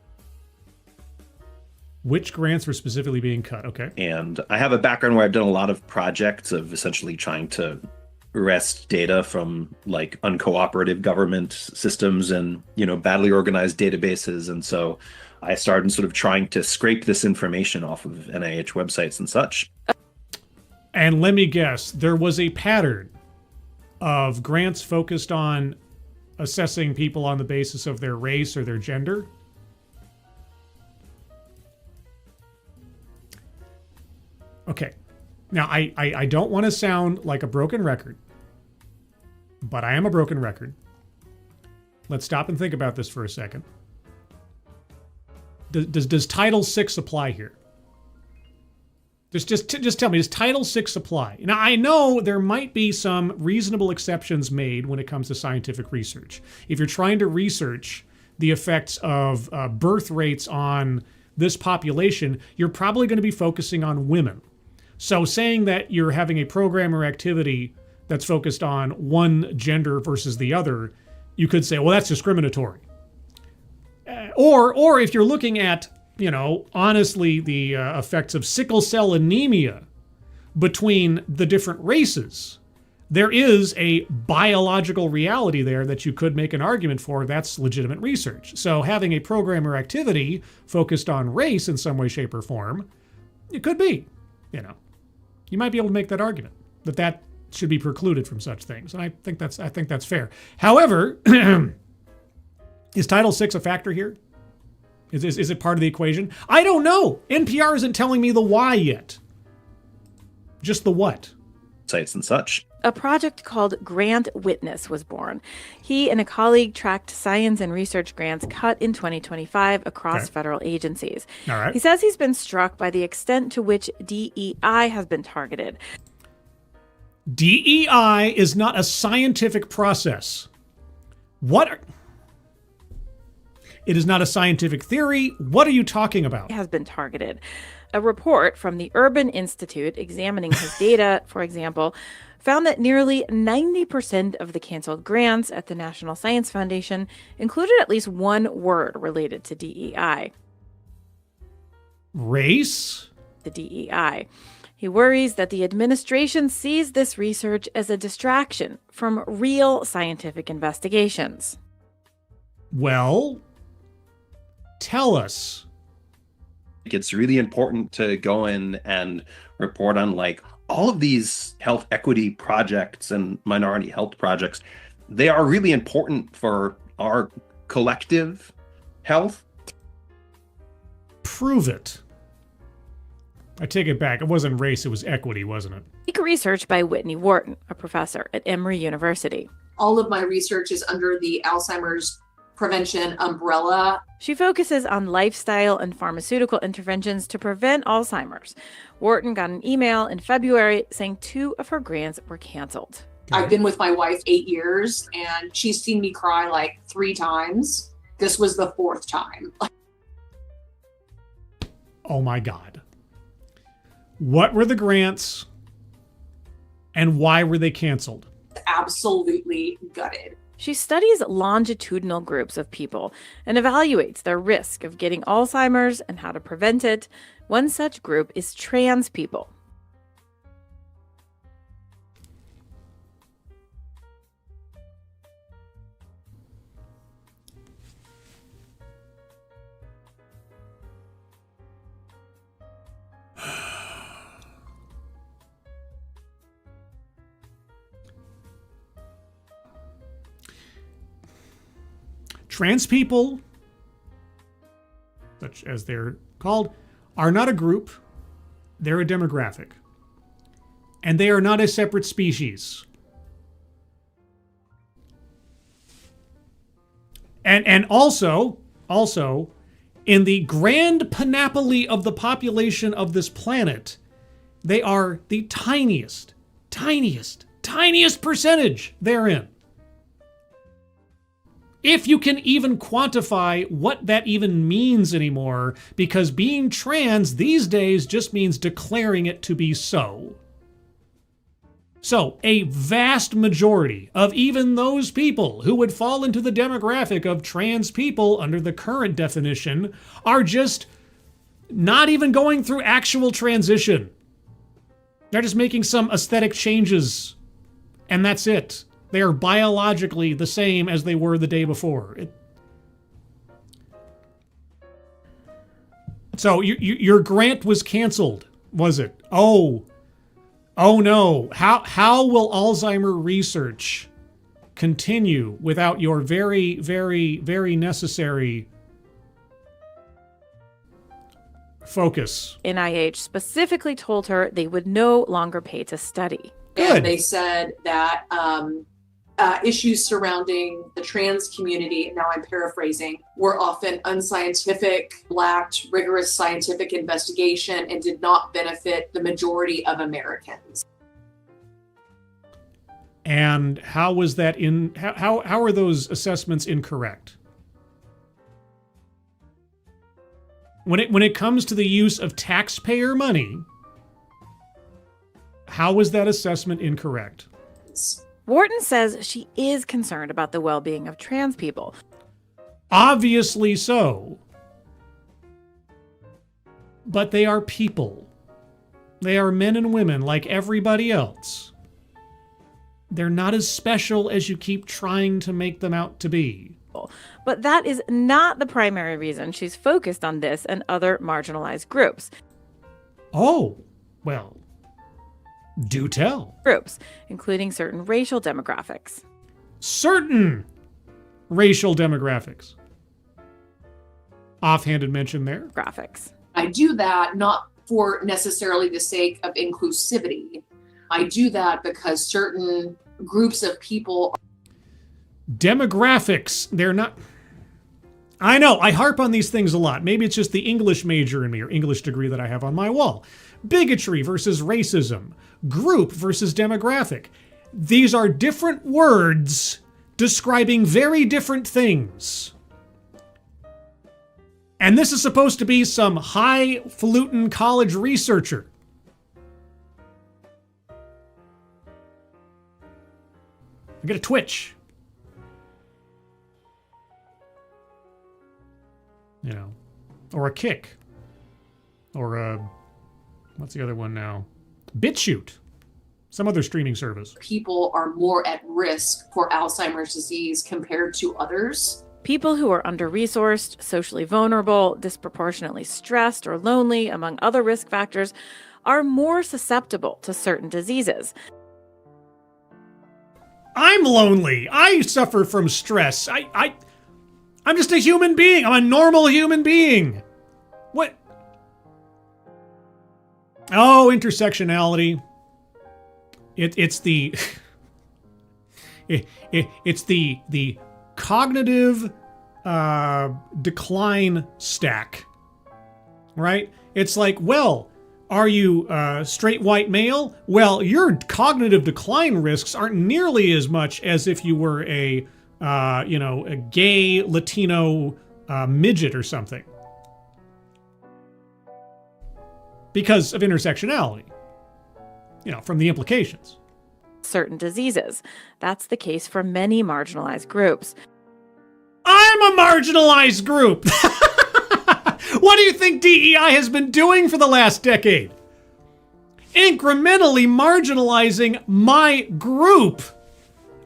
Speaker 1: which grants were specifically being cut? Okay.
Speaker 4: And I have a background where I've done a lot of projects of essentially trying to wrest data from uncooperative government systems and, badly organized databases. And so I started sort of trying to scrape this information off of NIH websites and such.
Speaker 1: And let me guess, there was a pattern of grants focused on assessing people on the basis of their race or their gender. Okay. Now, I don't want to sound like a broken record, but I am a broken record. Let's stop and think about this for a second. Does Title VI apply here? Just tell me, does Title VI apply? Now, I know there might be some reasonable exceptions made when it comes to scientific research. If you're trying to research the effects of birth rates on this population, you're probably going to be focusing on women. So saying that you're having a program or activity that's focused on one gender versus the other, you could say, well, that's discriminatory. Or if you're looking at, honestly, the effects of sickle cell anemia between the different races, there is a biological reality there that you could make an argument for. That's legitimate research. So having a program or activity focused on race in some way, shape, or form, it could be, you might be able to make that argument that should be precluded from such things. And I think that's fair. However, is Title VI a factor here? Is it part of the equation? I don't know. NPR isn't telling me the why yet. Just the what.
Speaker 4: Sites and such.
Speaker 3: A project called Grant Witness was born. He and a colleague tracked science and research grants cut in 2025 across federal agencies.
Speaker 1: All right.
Speaker 3: He says he's been struck by the extent to which DEI has been targeted.
Speaker 1: DEI is not a scientific process. It is not a scientific theory. What are you talking about?
Speaker 3: Has been targeted. A report from the Urban Institute examining his data, for example, found that nearly 90% of the canceled grants at the National Science Foundation included at least one word related to DEI.
Speaker 1: Race?
Speaker 3: The DEI. He worries that the administration sees this research as a distraction from real scientific investigations.
Speaker 1: Well, tell us.
Speaker 4: It's really important to go in and report on all of these health equity projects and minority health projects. They are really important for our collective health.
Speaker 1: Prove it. I take it back. It wasn't race, it was equity, wasn't it?
Speaker 3: Peak research by Whitney Wharton, a professor at Emory University.
Speaker 5: All of my research is under the Alzheimer's prevention umbrella.
Speaker 3: She focuses on lifestyle and pharmaceutical interventions to prevent Alzheimer's. Wharton got an email in February saying 2 of her grants were canceled.
Speaker 5: I've been with my wife 8 years, and she's seen me cry 3 times. This was the 4th time.
Speaker 1: Oh my God. What were the grants and why were they canceled?
Speaker 5: Absolutely gutted.
Speaker 3: She studies longitudinal groups of people and evaluates their risk of getting Alzheimer's and how to prevent it. One such group is trans people.
Speaker 1: Trans people, such as they're called, are not a group. They're a demographic. And they are not a separate species. And also, in the grand panoply of the population of this planet, they are the tiniest percentage therein. If you can even quantify what that even means anymore, because being trans these days just means declaring it to be so. So, a vast majority of even those people who would fall into the demographic of trans people under the current definition are just not even going through actual transition. They're just making some aesthetic changes, and that's it. They are biologically the same as they were the day before. So your grant was canceled, was it? Oh no. How will Alzheimer research continue without your very, very, very necessary Focus.
Speaker 3: NIH specifically told her they would no longer pay to study.
Speaker 1: Good.
Speaker 5: And they said that issues surrounding the trans community, now I'm paraphrasing, were often unscientific, lacked rigorous scientific investigation, and did not benefit the majority of Americans.
Speaker 1: And how was that how are those assessments incorrect? When it comes to the use of taxpayer money, how was that assessment incorrect?
Speaker 3: Wharton says she is concerned about the well-being of trans people.
Speaker 1: Obviously so. But they are people. They are men and women like everybody else. They're not as special as you keep trying to make them out to be.
Speaker 3: But that is not the primary reason she's focused on this and other marginalized groups.
Speaker 1: Oh, well, do tell.
Speaker 3: Groups, including certain racial demographics.
Speaker 1: Certain racial demographics. Offhanded mention there.
Speaker 3: Graphics.
Speaker 5: I do that not for necessarily the sake of inclusivity. I do that because certain groups of people.
Speaker 1: Demographics, they're not. I know, I harp on these things a lot. Maybe it's just the English major in me or English degree that I have on my wall. Bigotry versus racism. Group versus demographic. These are different words describing very different things. And this is supposed to be some highfalutin college researcher. I get a twitch. You know, or a kick. Or a, what's the other one now? BitChute. Some other streaming service.
Speaker 5: People are more at risk for Alzheimer's disease compared to others.
Speaker 3: People who are under-resourced, socially vulnerable, disproportionately stressed or lonely, among other risk factors, are more susceptible to certain diseases.
Speaker 1: I'm lonely. I suffer from stress. I'm just a human being. I'm a normal human being. What? Oh, intersectionality. It's the it's the cognitive decline stack, right? It's like, well, are you straight white male? Well, your cognitive decline risks aren't nearly as much as if you were a gay Latino midget or something, because of intersectionality. You know, from the implications.
Speaker 3: Certain diseases. That's the case for many marginalized groups.
Speaker 1: I'm a marginalized group. What do you think DEI has been doing for the last decade? Incrementally marginalizing my group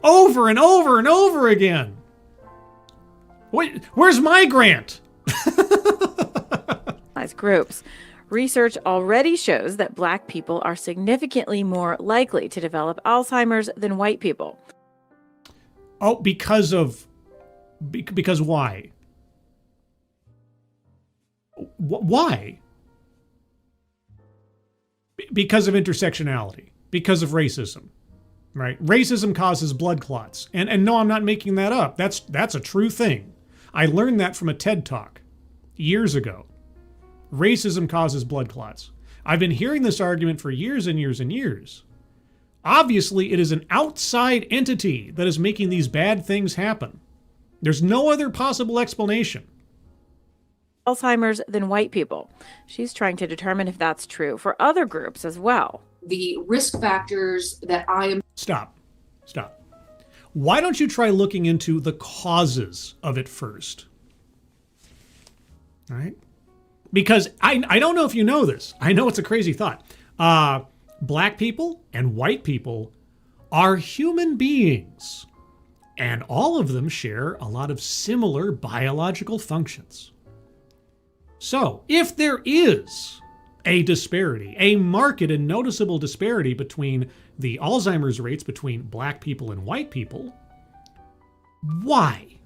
Speaker 1: over and over and over again. Where's my grant?
Speaker 3: Groups. Research already shows that Black people are significantly more likely to develop Alzheimer's than white people.
Speaker 1: Oh, because why? Why? Because of intersectionality, because of racism, right? Racism causes blood clots. And no, I'm not making that up. That's a true thing. I learned that from a TED Talk years ago. Racism causes blood clots. I've been hearing this argument for years and years and years. Obviously, it is an outside entity that is making these bad things happen. There's no other possible explanation.
Speaker 3: Alzheimer's than white people. She's trying to determine if that's true for other groups as well.
Speaker 5: The risk factors that I am...
Speaker 1: Stop. Why don't you try looking into the causes of it first? All right? Because I don't know if you know this. I know it's a crazy thought. Black people and white people are human beings. And all of them share a lot of similar biological functions. So, if there is a disparity, a marked and noticeable disparity between the Alzheimer's rates between Black people and white people, why?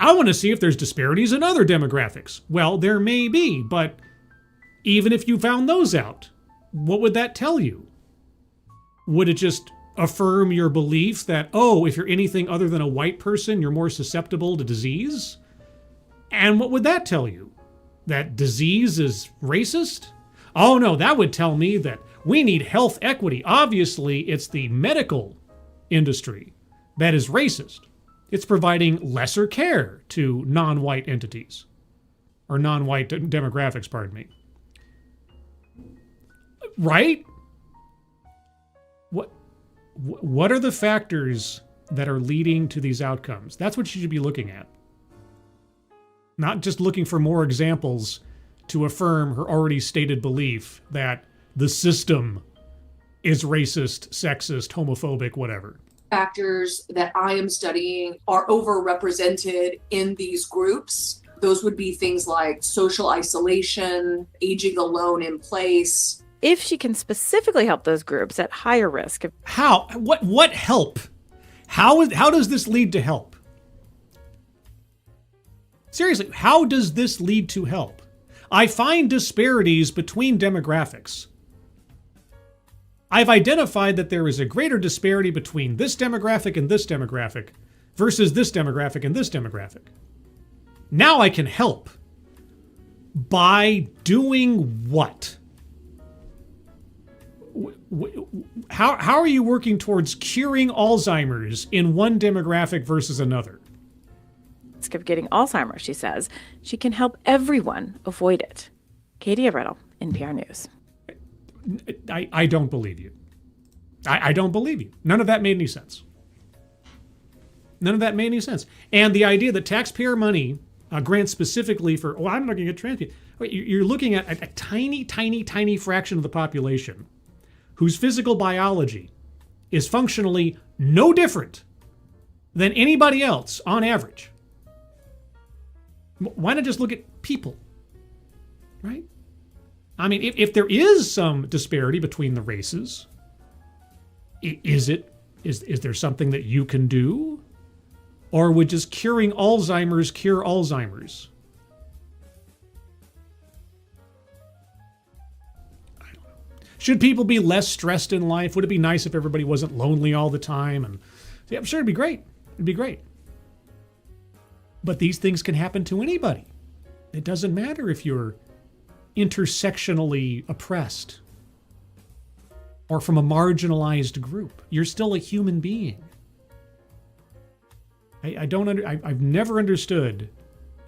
Speaker 1: I want to see if there's disparities in other demographics. Well, there may be, but even if you found those out, what would that tell you? Would it just affirm your belief that, oh, if you're anything other than a white person, you're more susceptible to disease? And what would that tell you? That disease is racist? Oh no, that would tell me that we need health equity. Obviously, it's the medical industry that is racist. It's providing lesser care to non-white entities, or non-white demographics, pardon me. Right? What are the factors that are leading to these outcomes? That's what you should be looking at. Not just looking for more examples to affirm her already stated belief that the system is racist, sexist, homophobic, whatever.
Speaker 5: Factors that I am studying are overrepresented in these groups. Those would be things like social isolation, aging alone in place.
Speaker 3: If she can specifically help those groups at higher risk.
Speaker 1: How? What help? How does this lead to help? Seriously, how does this lead to help? I find disparities between demographics. I've identified that there is a greater disparity between this demographic and this demographic versus this demographic and this demographic. Now I can help. By doing what? How are you working towards curing Alzheimer's in one demographic versus another?
Speaker 3: Risk of getting Alzheimer's, she says. She can help everyone avoid it. Katie Abrettel, NPR News.
Speaker 1: I don't believe you. I don't believe you. None of that made any sense. None of that made any sense. And the idea that taxpayer money grants specifically for, I'm looking at trans people. You're looking at a tiny, tiny, tiny fraction of the population whose physical biology is functionally no different than anybody else on average. Why not just look at people, right? I mean, if there is some disparity between the races, is there something that you can do? Or would just curing Alzheimer's cure Alzheimer's? I don't know. Should people be less stressed in life? Would it be nice if everybody wasn't lonely all the time? And yeah, I'm sure it'd be great. It'd be great. But these things can happen to anybody. It doesn't matter if you're intersectionally oppressed or from a marginalized group. You're still a human being. I've never understood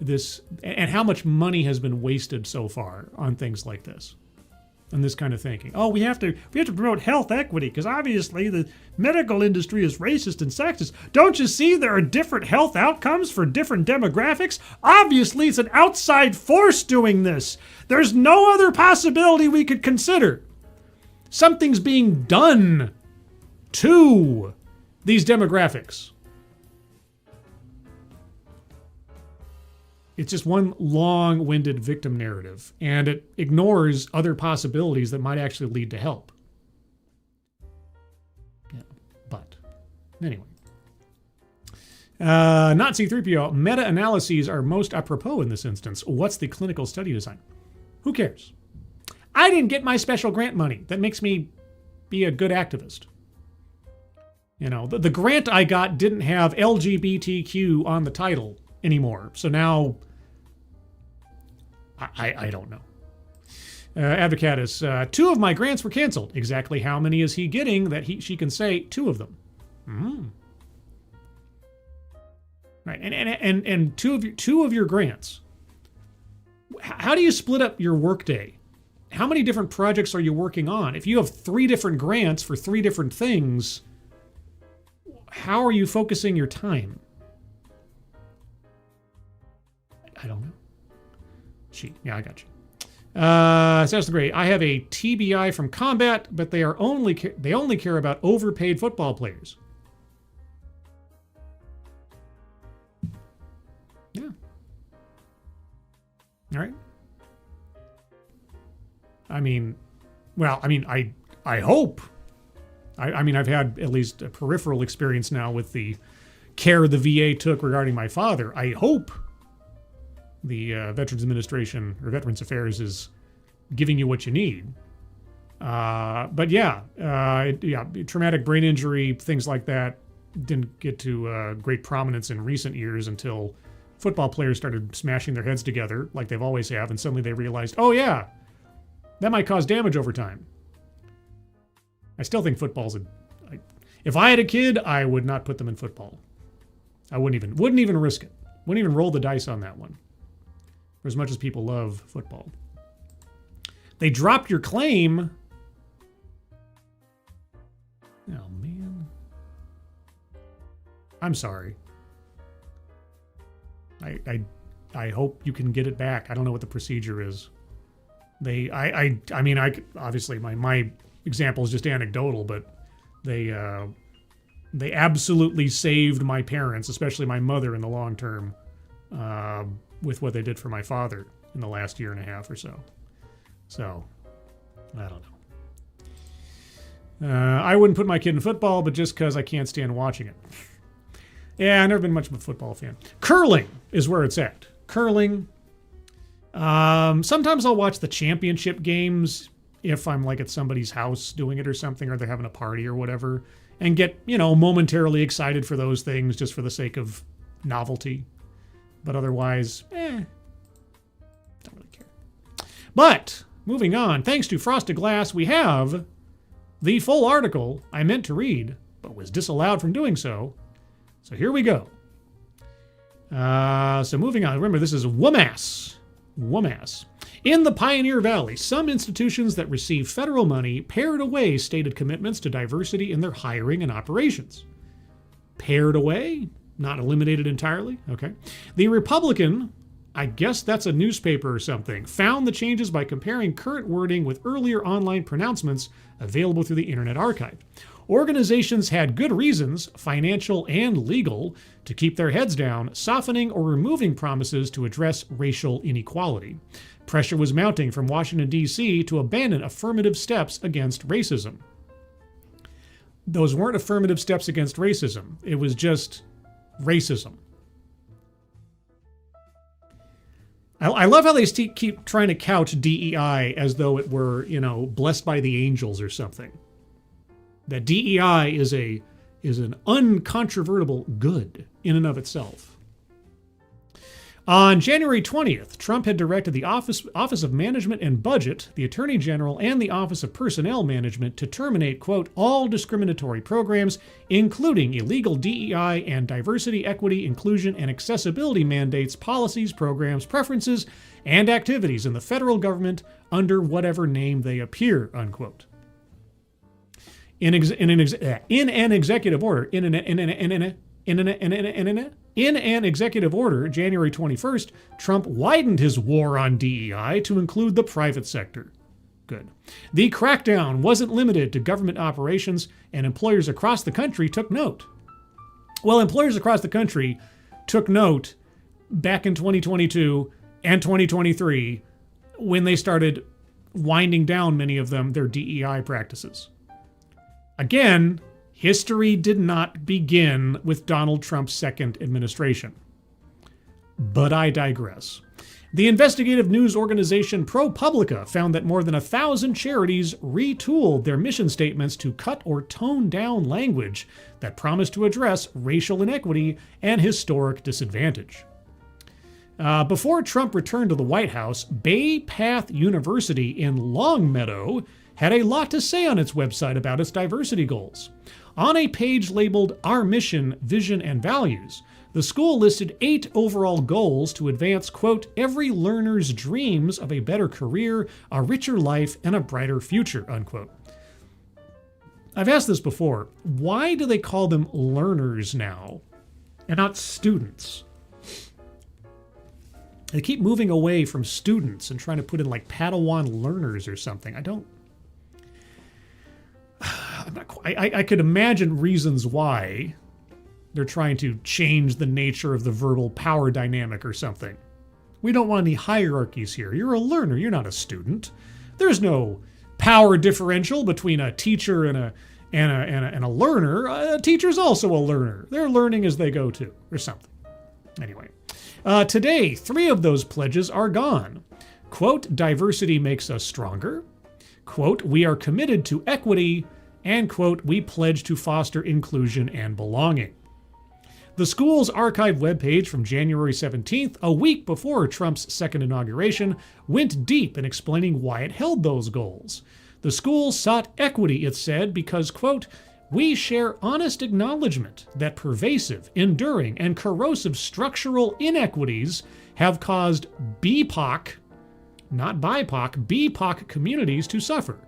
Speaker 1: this and how much money has been wasted so far on things like this and this kind of thinking. Oh, we have to promote health equity because obviously the medical industry is racist and sexist. Don't you see there are different health outcomes for different demographics? Obviously, it's an outside force doing this. There's no other possibility we could consider. Something's being done to these demographics. It's just one long-winded victim narrative, and it ignores other possibilities that might actually lead to help. Yeah, but anyway. Not C3PO. Meta-analyses are most apropos in this instance. What's the clinical study design? Who cares? I didn't get my special grant money. That makes me be a good activist. You know, the grant I got didn't have LGBTQ on the title anymore. So now, I don't know. Advocatus, 2 of my grants were canceled. Exactly how many is he getting that she can say 2 of them? Right, and two of your grants. How do you split up your workday? How many different projects are you working on? If you have 3 different grants for 3 different things, how are you focusing your time? I don't know. Yeah, I got you. Says the Great. I have a TBI from combat, but they only care about overpaid football players. Yeah. All right. I hope. I've had at least a peripheral experience now with the care the VA took regarding my father. I hope the Veterans Administration or Veterans Affairs is giving you what you need. But traumatic brain injury, things like that didn't get to great prominence in recent years until football players started smashing their heads together like they've always have, and suddenly they realized, oh yeah, that might cause damage over time. I still think football's if I had a kid, I would not put them in football. I wouldn't even risk it. Wouldn't even roll the dice on that one. For as much as people love football. They dropped your claim. Oh man. I'm sorry. I hope you can get it back. I don't know what the procedure is. Obviously my example is just anecdotal, but they absolutely saved my parents, especially my mother, in the long term, with what they did for my father in the last year and a half or so. So, I don't know. I wouldn't put my kid in football, but just because I can't stand watching it. Yeah, I've never been much of a football fan. Curling is where it's at. Curling. Sometimes I'll watch the championship games if I'm like at somebody's house doing it or something, or they're having a party or whatever, and get, momentarily excited for those things just for the sake of novelty. But otherwise, don't really care. But, moving on, thanks to Frosted Glass, we have the full article I meant to read, but was disallowed from doing so. So here we go. So moving on, remember this is WMAS. WMAS. In the Pioneer Valley, some institutions that receive federal money pared away stated commitments to diversity in their hiring and operations. Pared away? Not eliminated entirely? Okay. The Republican, I guess that's a newspaper or something, found the changes by comparing current wording with earlier online pronouncements available through the Internet Archive. Organizations had good reasons, financial and legal, to keep their heads down, softening or removing promises to address racial inequality. Pressure was mounting from Washington, D.C. to abandon affirmative steps against racism. Those weren't affirmative steps against racism. It was just racism. I love how they keep trying to couch D.E.I. as though it were, blessed by the angels or something. That D.E.I. is an uncontrovertible good in and of itself. On January 20th, Trump had directed the Office of Management and Budget, the Attorney General, and the Office of Personnel Management to terminate, quote, all discriminatory programs, including illegal DEI and diversity, equity, inclusion, and accessibility mandates, policies, programs, preferences, and activities in the federal government under whatever name they appear, unquote. In an executive order, January 21st, Trump widened his war on DEI to include the private sector. Good. The crackdown wasn't limited to government operations, and employers across the country took note. Well, employers across the country took note back in 2022 and 2023 when they started winding down, many of them, their DEI practices. Again, history did not begin with Donald Trump's second administration. But I digress. The investigative news organization ProPublica found that more than 1,000 charities retooled their mission statements to cut or tone down language that promised to address racial inequity and historic disadvantage. Before Trump returned to the White House, Bay Path University in Longmeadow had a lot to say on its website about its diversity goals. On a page labeled Our Mission, Vision, and Values, the school listed 8 overall goals to advance, quote, every learner's dreams of a better career, a richer life, and a brighter future, unquote. I've asked this before. Why do they call them learners now and not students? They keep moving away from students and trying to put in like Padawan learners or something. I could imagine reasons why they're trying to change the nature of the verbal power dynamic or something. We don't want any hierarchies here. You're a learner, you're not a student. There's no power differential between a teacher and and a learner, a teacher's also a learner. They're learning as they go too, or something. Anyway, today, 3 of those pledges are gone. Quote, diversity makes us stronger. Quote, we are committed to equity. And quote, we pledge to foster inclusion and belonging. The school's archive webpage from January 17th, a week before Trump's second inauguration, went deep in explaining why it held those goals. The school sought equity, it said, because, quote, we share honest acknowledgement that pervasive, enduring, and corrosive structural inequities have caused BIPOC, not BIPOC, BIPOC communities to suffer.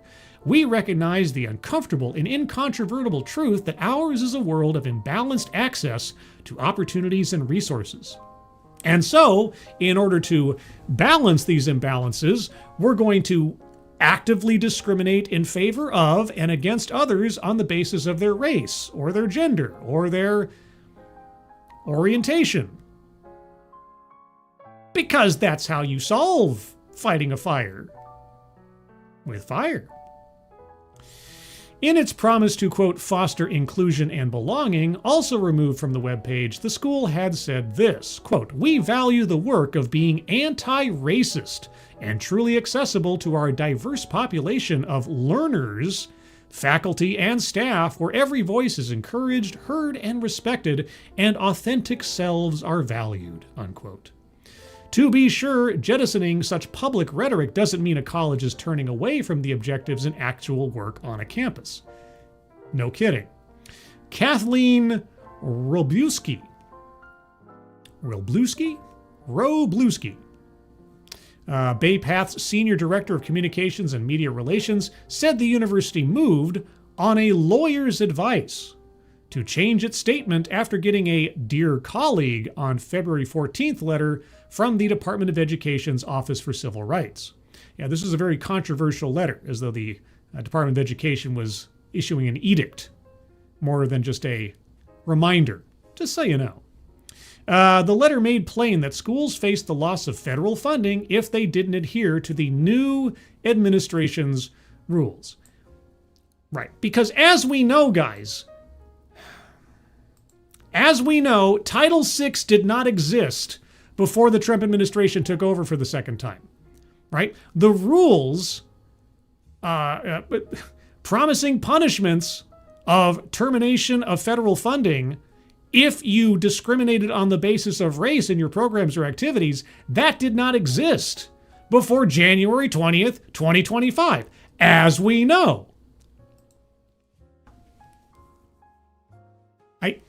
Speaker 1: We recognize the uncomfortable and incontrovertible truth that ours is a world of imbalanced access to opportunities and resources. And so, in order to balance these imbalances, we're going to actively discriminate in favor of and against others on the basis of their race, or their gender, or their orientation. Because that's how you solve fighting a fire. With fire. In its promise to, quote, foster inclusion and belonging, also removed from the webpage, the school had said this, quote, we value the work of being anti-racist and truly accessible to our diverse population of learners, faculty, and staff, where every voice is encouraged, heard, and respected, and authentic selves are valued, unquote. To be sure, jettisoning such public rhetoric doesn't mean a college is turning away from the objectives and actual work on a campus. No kidding. Kathleen Robluski, Bay Path's Senior Director of Communications and Media Relations, said the university moved on a lawyer's advice to change its statement after getting a Dear Colleague on February 14th letter from the Department of Education's Office for Civil Rights. Yeah, this is a very controversial letter, as though the Department of Education was issuing an edict more than just a reminder, just so you know. The letter made plain that schools faced the loss of federal funding if they didn't adhere to the new administration's rules. Right, because as we know, guys, Title VI did not exist before the Trump administration took over for the second time, right? The rules promising punishments of termination of federal funding if you discriminated on the basis of race in your programs or activities, that did not exist before January 20th, 2025, as we know.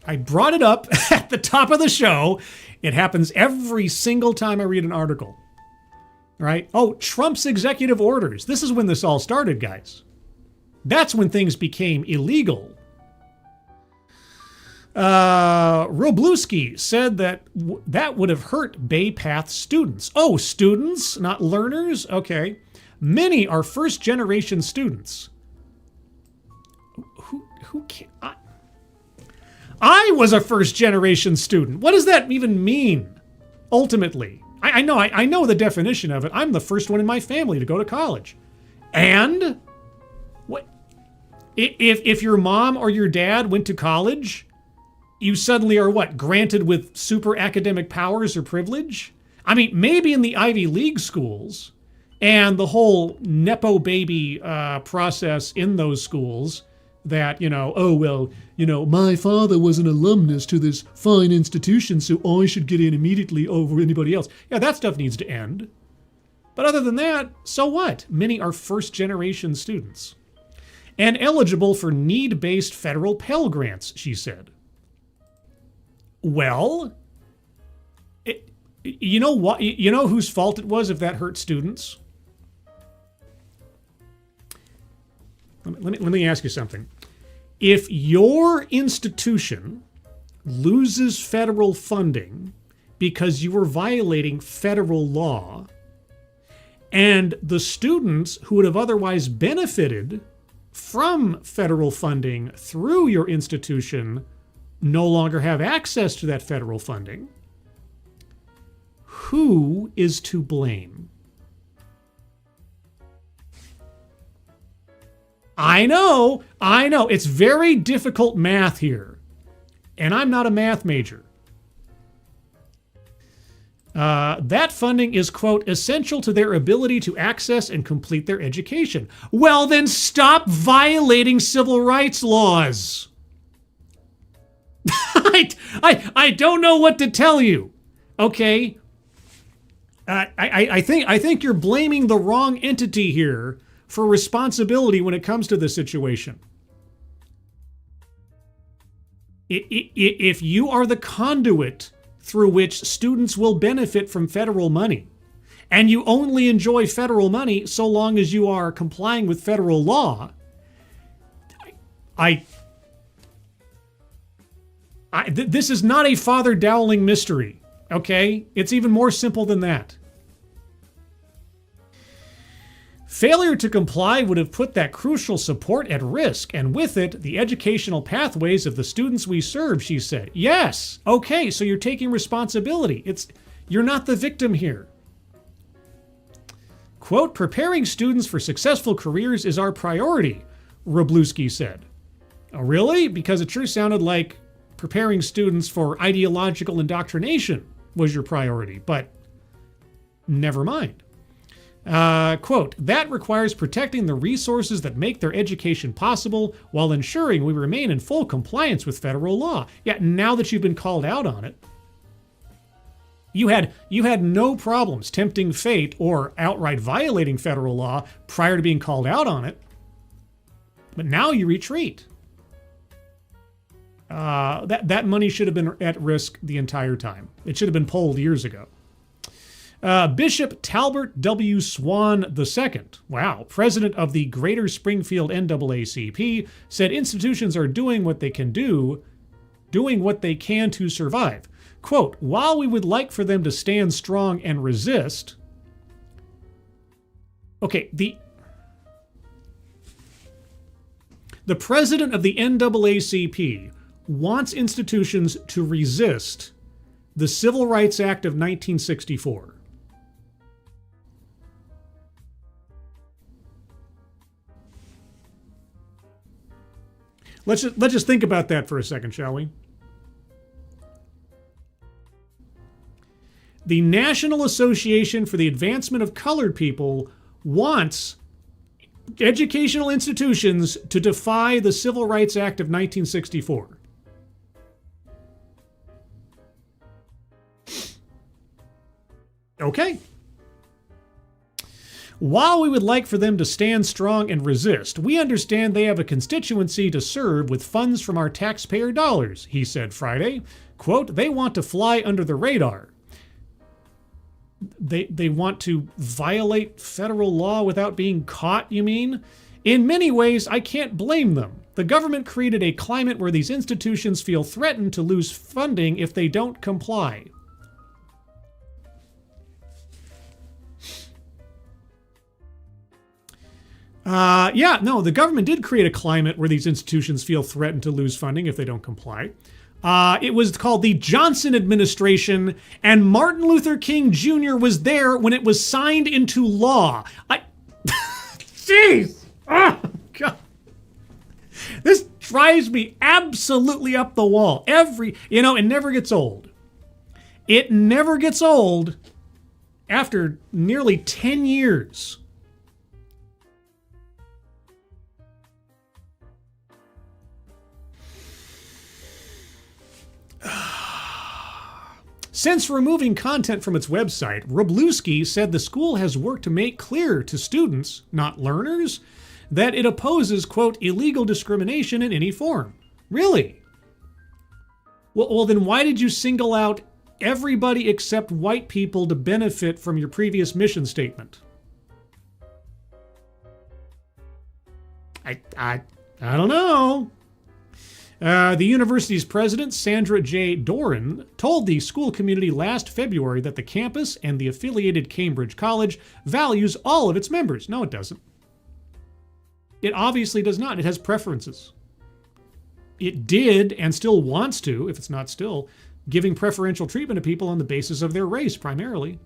Speaker 1: I brought it up at the top of the show. It happens every single time I read an article, right? Oh, Trump's executive orders. This is when this all started, guys. That's when things became illegal. Robluski said that that would have hurt Bay Path students. Oh, students, not learners? Okay. Many are first-generation students. Who can... I was a first-generation student. What does that even mean, ultimately? I know the definition of it. I'm the first one in my family to go to college. And what if your mom or your dad went to college, you suddenly are what, granted with super academic powers or privilege? I mean, maybe in the Ivy League schools and the whole Nepo baby process in those schools, that, my father was an alumnus to this fine institution, so I should get in immediately over anybody else. Yeah, that stuff needs to end. But other than that, so what? Many are first-generation students. And eligible for need-based federal Pell Grants, she said. Well, you know what? You know whose fault it was if that hurt students? Let me ask you something. If your institution loses federal funding because you were violating federal law, and the students who would have otherwise benefited from federal funding through your institution no longer have access to that federal funding, who is to blame? I know. It's very difficult math here. And I'm not a math major. That funding is, quote, essential to their ability to access and complete their education. Well, then stop violating civil rights laws. I don't know what to tell you. Okay. I think you're blaming the wrong entity here for responsibility when it comes to this situation. If you are the conduit through which students will benefit from federal money, and you only enjoy federal money so long as you are complying with federal law, this is not a Father Dowling mystery, okay? It's even more simple than that. Failure to comply would have put that crucial support at risk, and with it, the educational pathways of the students we serve, she said. Yes, okay, so you're taking responsibility. You're not the victim here. Quote, preparing students for successful careers is our priority, Wroblewski said. Oh, really? Because it sure sounded like preparing students for ideological indoctrination was your priority, but never mind. Quote, that requires protecting the resources that make their education possible while ensuring we remain in full compliance with federal law. Yeah, now that you've been called out on it, you had no problems tempting fate or outright violating federal law prior to being called out on it, but now you retreat. That money should have been at risk the entire time. It should have been pulled years ago. Bishop Talbert W. Swan II, wow, president of the Greater Springfield NAACP, said institutions are doing what they can to survive. Quote, while we would like for them to stand strong and resist. Okay, the president of the NAACP wants institutions to resist the Civil Rights Act of 1964. Let's just think about that for a second, shall we? The National Association for the Advancement of Colored People wants educational institutions to defy the Civil Rights Act of 1964. Okay. While we would like for them to stand strong and resist, we understand they have a constituency to serve with funds from our taxpayer dollars, he said Friday. Quote, they want to fly under the radar. They want to violate federal law without being caught, you mean? In many ways, I can't blame them. The government created a climate where these institutions feel threatened to lose funding if they don't comply. The government did create a climate where these institutions feel threatened to lose funding if they don't comply. It was called the Johnson administration, and Martin Luther King Jr. was there when it was signed into law. Jeez! Oh, God. This drives me absolutely up the wall. It never gets old. It never gets old after nearly 10 years. Since removing content from its website, Wroblewski said the school has worked to make clear to students, not learners, that it opposes, quote, illegal discrimination in any form. Really? Well, then why did you single out everybody except white people to benefit from your previous mission statement? I don't know. The university's president, Sandra J. Doran, told the school community last February that the campus and the affiliated Cambridge College values all of its members. No, it doesn't. It obviously does not. It has preferences. It did and still wants to, if it's not still, giving preferential treatment to people on the basis of their race primarily.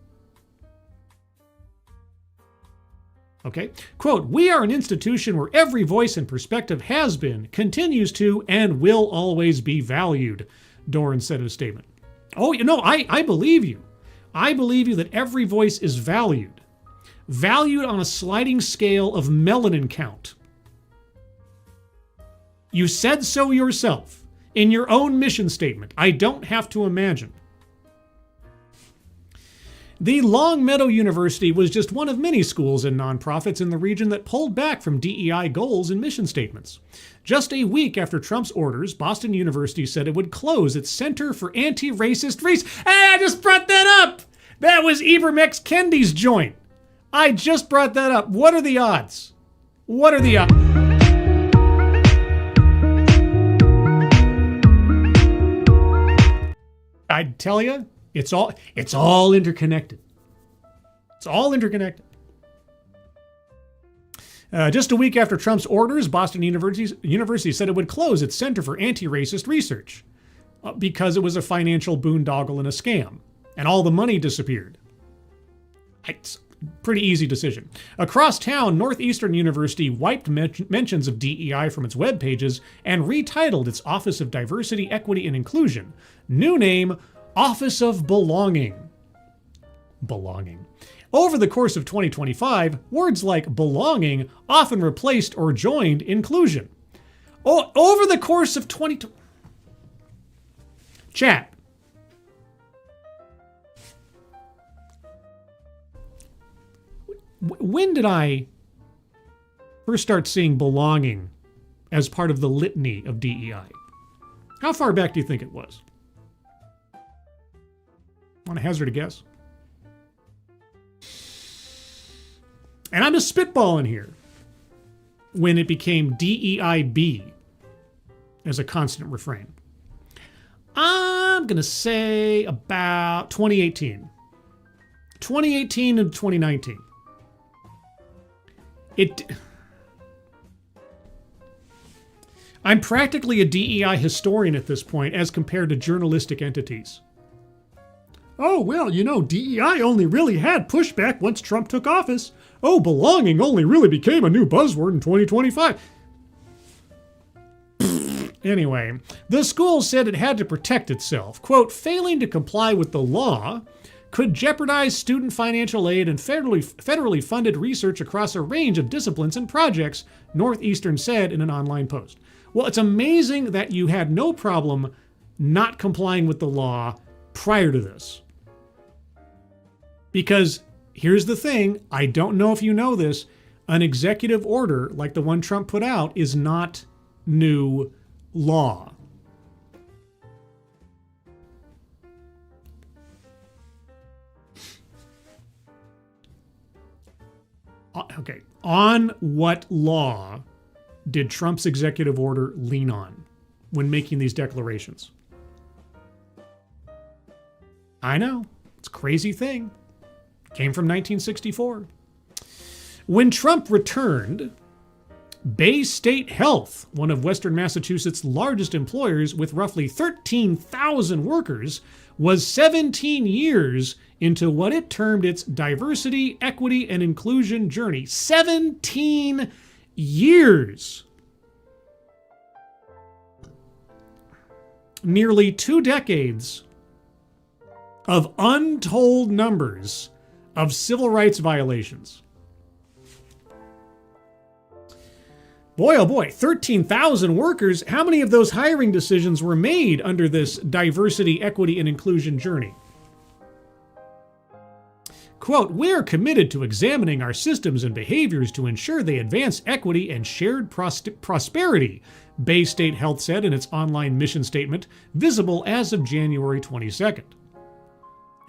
Speaker 1: Okay, quote, "We are an institution where every voice and perspective has been, continues to, and will always be valued," Doran said in a statement. Oh, I believe you. I believe you that every voice is valued. Valued on a sliding scale of melanin count. You said so yourself in your own mission statement. I don't have to imagine. The Longmeadow University was just one of many schools and nonprofits in the region that pulled back from DEI goals and mission statements. Just a week after Trump's orders, Boston University said it would close its Center for Anti-Racist Research. Hey, I just brought that up! That was Ibram X. Kendi's joint. I just brought that up. What are the odds? What are the odds? I tell you, it's all interconnected. It's all interconnected. Just a week after Trump's orders, Boston University said it would close its Center for Anti-Racist Research because it was a financial boondoggle and a scam, and all the money disappeared. It's a pretty easy decision. Across town, Northeastern University wiped mentions of DEI from its web pages and retitled its Office of Diversity, Equity, and Inclusion. New name, Office of Belonging. Belonging. Over the course of 2025, words like belonging often replaced or joined inclusion. Over the course of 2020... Chat. When did I first start seeing belonging as part of the litany of DEI? How far back do you think it was? Want to hazard a guess? And I'm just spitballing here. When it became DEIB as a constant refrain. I'm going to say about 2018. 2018 and 2019. I'm practically a DEI historian at this point as compared to journalistic entities. Oh, well, DEI only really had pushback once Trump took office. Oh, belonging only really became a new buzzword in 2025. Anyway, the school said it had to protect itself. Quote, "Failing to comply with the law could jeopardize student financial aid and federally funded research across a range of disciplines and projects," Northeastern said in an online post. Well, it's amazing that you had no problem not complying with the law prior to this. Because here's the thing, I don't know if you know this, an executive order like the one Trump put out is not new law. Okay, on what law did Trump's executive order lean on when making these declarations? I know, it's a crazy thing. Came from 1964. When Trump returned, Bay State Health, one of Western Massachusetts' largest employers with roughly 13,000 workers, was 17 years into what it termed its diversity, equity, and inclusion journey. 17 years. Nearly 2 decades of untold numbers of civil rights violations. Boy, oh boy, 13,000 workers. How many of those hiring decisions were made under this diversity, equity, and inclusion journey? Quote, "We're committed to examining our systems and behaviors to ensure they advance equity and shared prosperity," Bay State Health said in its online mission statement, visible as of January 22nd.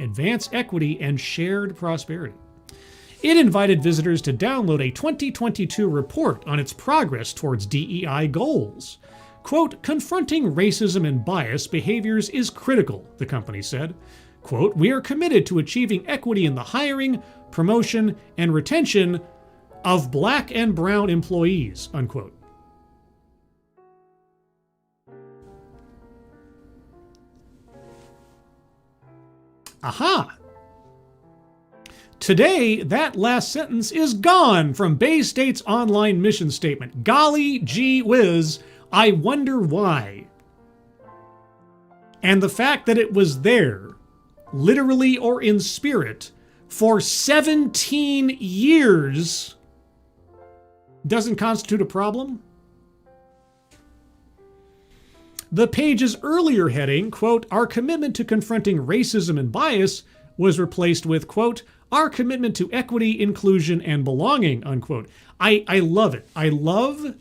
Speaker 1: Advance equity and shared prosperity. It invited visitors to download a 2022 report on its progress towards DEI goals. Quote, "Confronting racism and bias behaviors is critical," the company said. Quote, "We are committed to achieving equity in the hiring, promotion, and retention of Black and brown employees," unquote. Aha! Today, that last sentence is gone from Bay State's online mission statement. Golly gee whiz, I wonder why. And the fact that it was there, literally or in spirit, for 17 years doesn't constitute a problem? The page's earlier heading, quote, our commitment to confronting racism and bias, was replaced with, quote, our commitment to equity, inclusion, and belonging, unquote. I love it. I love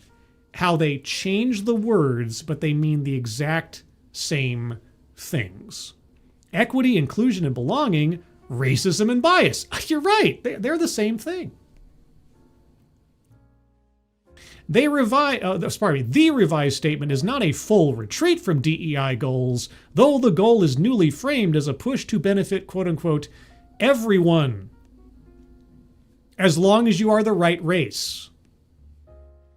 Speaker 1: how they change the words, but they mean the exact same things. Equity, inclusion, and belonging, racism and bias. You're right. They're the same thing. The revised statement is not a full retreat from DEI goals, though the goal is newly framed as a push to benefit, quote unquote, everyone, as long as you are the right race.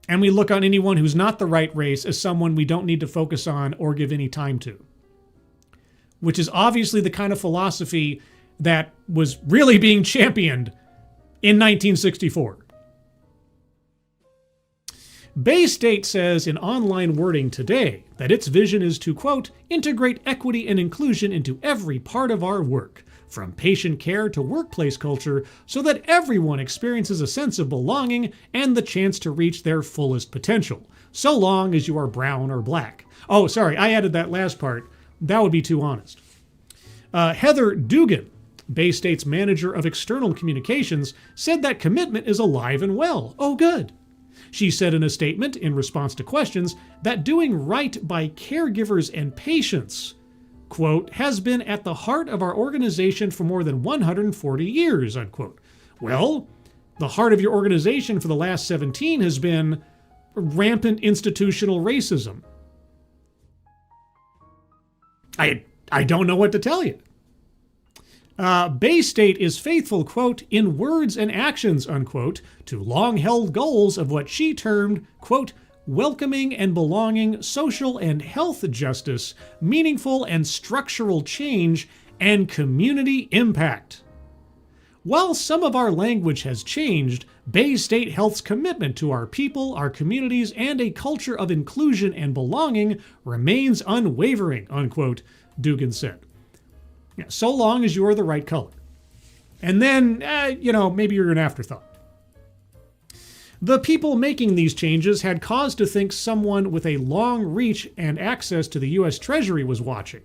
Speaker 1: And we look on anyone who's not the right race as someone we don't need to focus on or give any time to. Which is obviously the kind of philosophy that was really being championed in 1964. Bay State says in online wording today that its vision is to, quote, integrate equity and inclusion into every part of our work, from patient care to workplace culture, so that everyone experiences a sense of belonging and the chance to reach their fullest potential, so long as you are brown or black. Oh, sorry, I added that last part. That would be too honest. Heather Dugan, Bay State's manager of external communications, said that commitment is alive and well. Oh, good. She said in a statement in response to questions that doing right by caregivers and patients, quote, has been at the heart of our organization for more than 140 years, unquote. Well, the heart of your organization for the last 17 has been rampant institutional racism. I don't know what to tell you. Bay State is faithful, quote, in words and actions, unquote, to long-held goals of what she termed, quote, welcoming and belonging, social and health justice, meaningful and structural change, and community impact. While some of our language has changed, Bay State Health's commitment to our people, our communities, and a culture of inclusion and belonging remains unwavering, unquote, Dugan said. Yeah, so long as you're the right color. And then, maybe you're an afterthought. The people making these changes had cause to think someone with a long reach and access to the U.S. Treasury was watching.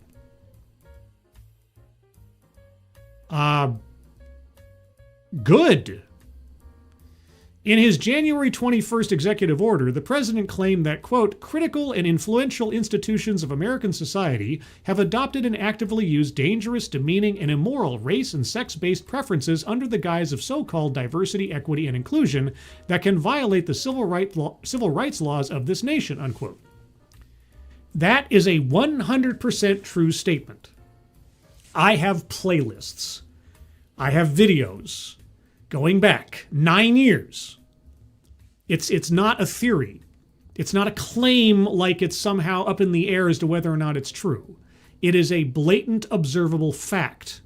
Speaker 1: Good. In his January 21st executive order, the president claimed that, quote, critical and influential institutions of American society have adopted and actively used dangerous, demeaning, and immoral race and sex-based preferences under the guise of so-called diversity, equity, and inclusion that can violate the civil rights laws of this nation, unquote. That is a 100% true statement. I have playlists. I have videos going back 9 years. It's not a theory. It's not a claim like it's somehow up in the air as to whether or not it's true. It is a blatant, observable fact.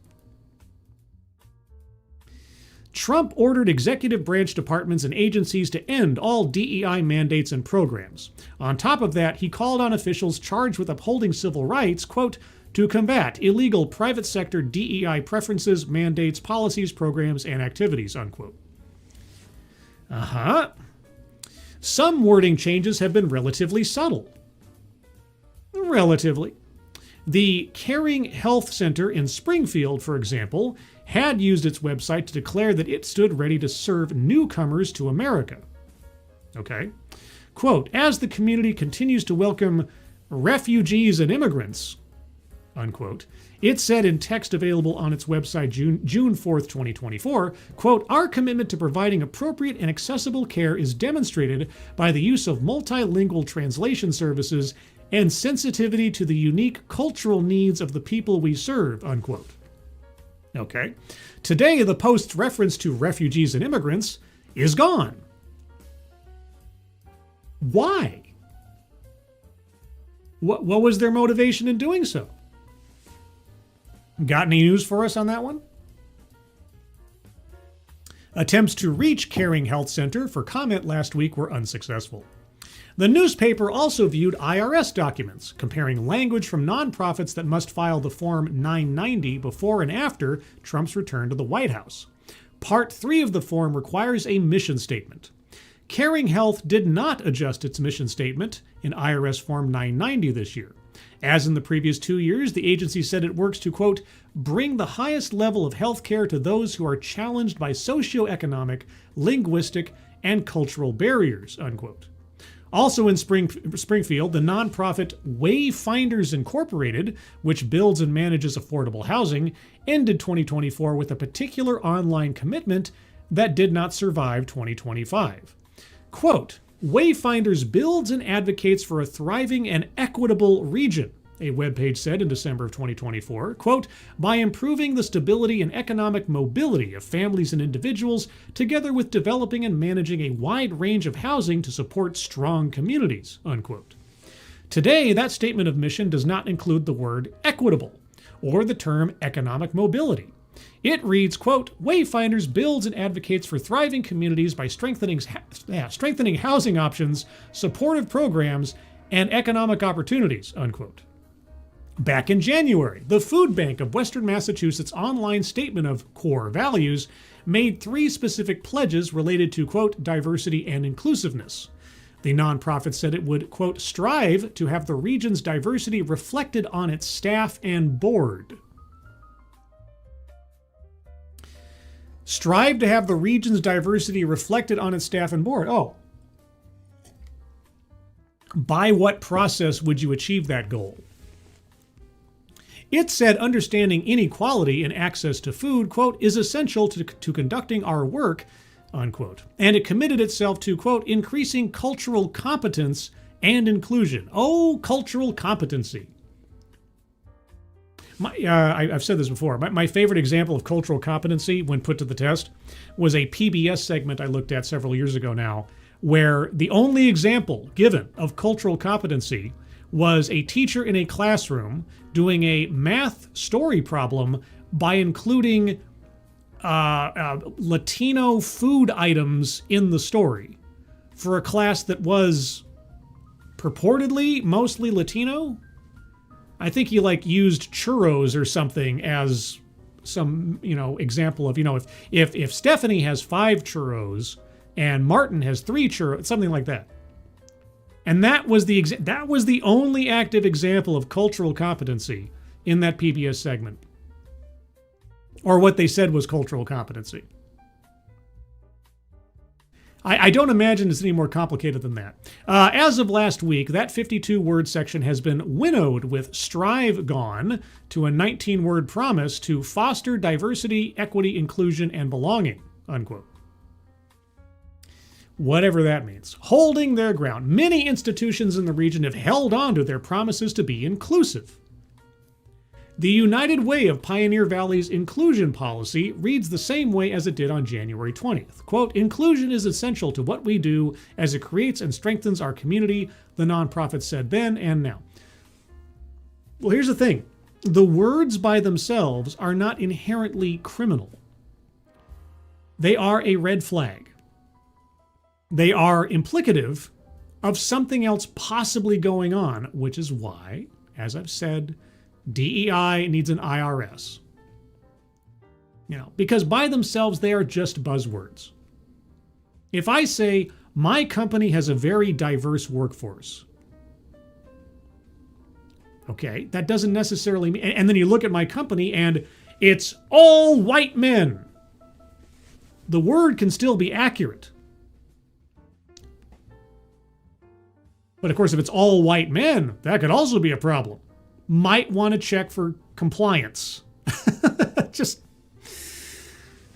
Speaker 1: Trump ordered executive branch departments and agencies to end all DEI mandates and programs. On top of that, he called on officials charged with upholding civil rights, quote, to combat illegal private sector DEI preferences, mandates, policies, programs, and activities, unquote. Some wording changes have been relatively subtle. Relatively. The Caring Health Center in Springfield, for example, had used its website to declare that it stood ready to serve newcomers to America. Okay. Quote, as the community continues to welcome refugees and immigrants, unquote, it said in text available on its website June 4th, 2024, quote, our commitment to providing appropriate and accessible care is demonstrated by the use of multilingual translation services and sensitivity to the unique cultural needs of the people we serve, unquote. Okay. Today, the post's reference to refugees and immigrants is gone. Why? What was their motivation in doing so? Got any news for us on that one? Attempts to reach Caring Health Center for comment last week were unsuccessful. The newspaper also viewed IRS documents, comparing language from nonprofits that must file the Form 990 before and after Trump's return to the White House. Part 3 of the form requires a mission statement. Caring Health did not adjust its mission statement in IRS Form 990 this year. As in the previous 2 years, the agency said it works to, quote, bring the highest level of health care to those who are challenged by socioeconomic, linguistic, and cultural barriers, unquote. Also in Springfield, the nonprofit Wayfinders Incorporated, which builds and manages affordable housing, ended 2024 with a particular online commitment that did not survive 2025. Quote, Wayfinders builds and advocates for a thriving and equitable region, a webpage said in December of 2024, quote, by improving the stability and economic mobility of families and individuals, together with developing and managing a wide range of housing to support strong communities, unquote. Today, that statement of mission does not include the word equitable or the term economic mobility. It reads, quote, Wayfinders builds and advocates for thriving communities by strengthening housing options, supportive programs, and economic opportunities, unquote. Back in January, the Food Bank of Western Massachusetts' online statement of core values made 3 specific pledges related to, quote, diversity and inclusiveness. The nonprofit said it would, quote, strive to have the region's diversity reflected on its staff and board. Strive to have the region's diversity reflected on its staff and board. Oh. By what process would you achieve that goal? It said understanding inequality in access to food, quote, is essential to conducting our work, unquote. And it committed itself to, quote, increasing cultural competence and inclusion. Oh, cultural competency. I've said this before. My favorite example of cultural competency when put to the test was a PBS segment I looked at several years ago now, where the only example given of cultural competency was a teacher in a classroom doing a math story problem by including Latino food items in the story for a class that was purportedly mostly Latino. I think he used churros or something as some, example of, if Stephanie has 5 churros and Martin has 3 churros, something like that. And that was the only active example of cultural competency in that PBS segment. Or what they said was cultural competency. I don't imagine it's any more complicated than that. As of last week, that 52-word section has been winnowed with strive gone to a 19-word promise to foster diversity, equity, inclusion, and belonging, unquote. Whatever that means. Holding their ground. Many institutions in the region have held on to their promises to be inclusive. The United Way of Pioneer Valley's inclusion policy reads the same way as it did on January 20th. Quote, inclusion is essential to what we do as it creates and strengthens our community, the nonprofit said then and now. Well, here's the thing. The words by themselves are not inherently criminal. They are a red flag. They are implicative of something else possibly going on, which is why, as I've said, D.E.I. needs an IRS. Because by themselves, they are just buzzwords. If I say, my company has a very diverse workforce, okay, that doesn't necessarily mean, and then you look at my company and it's all white men. The word can still be accurate. But of course, if it's all white men, that could also be a problem. Might want to check for compliance.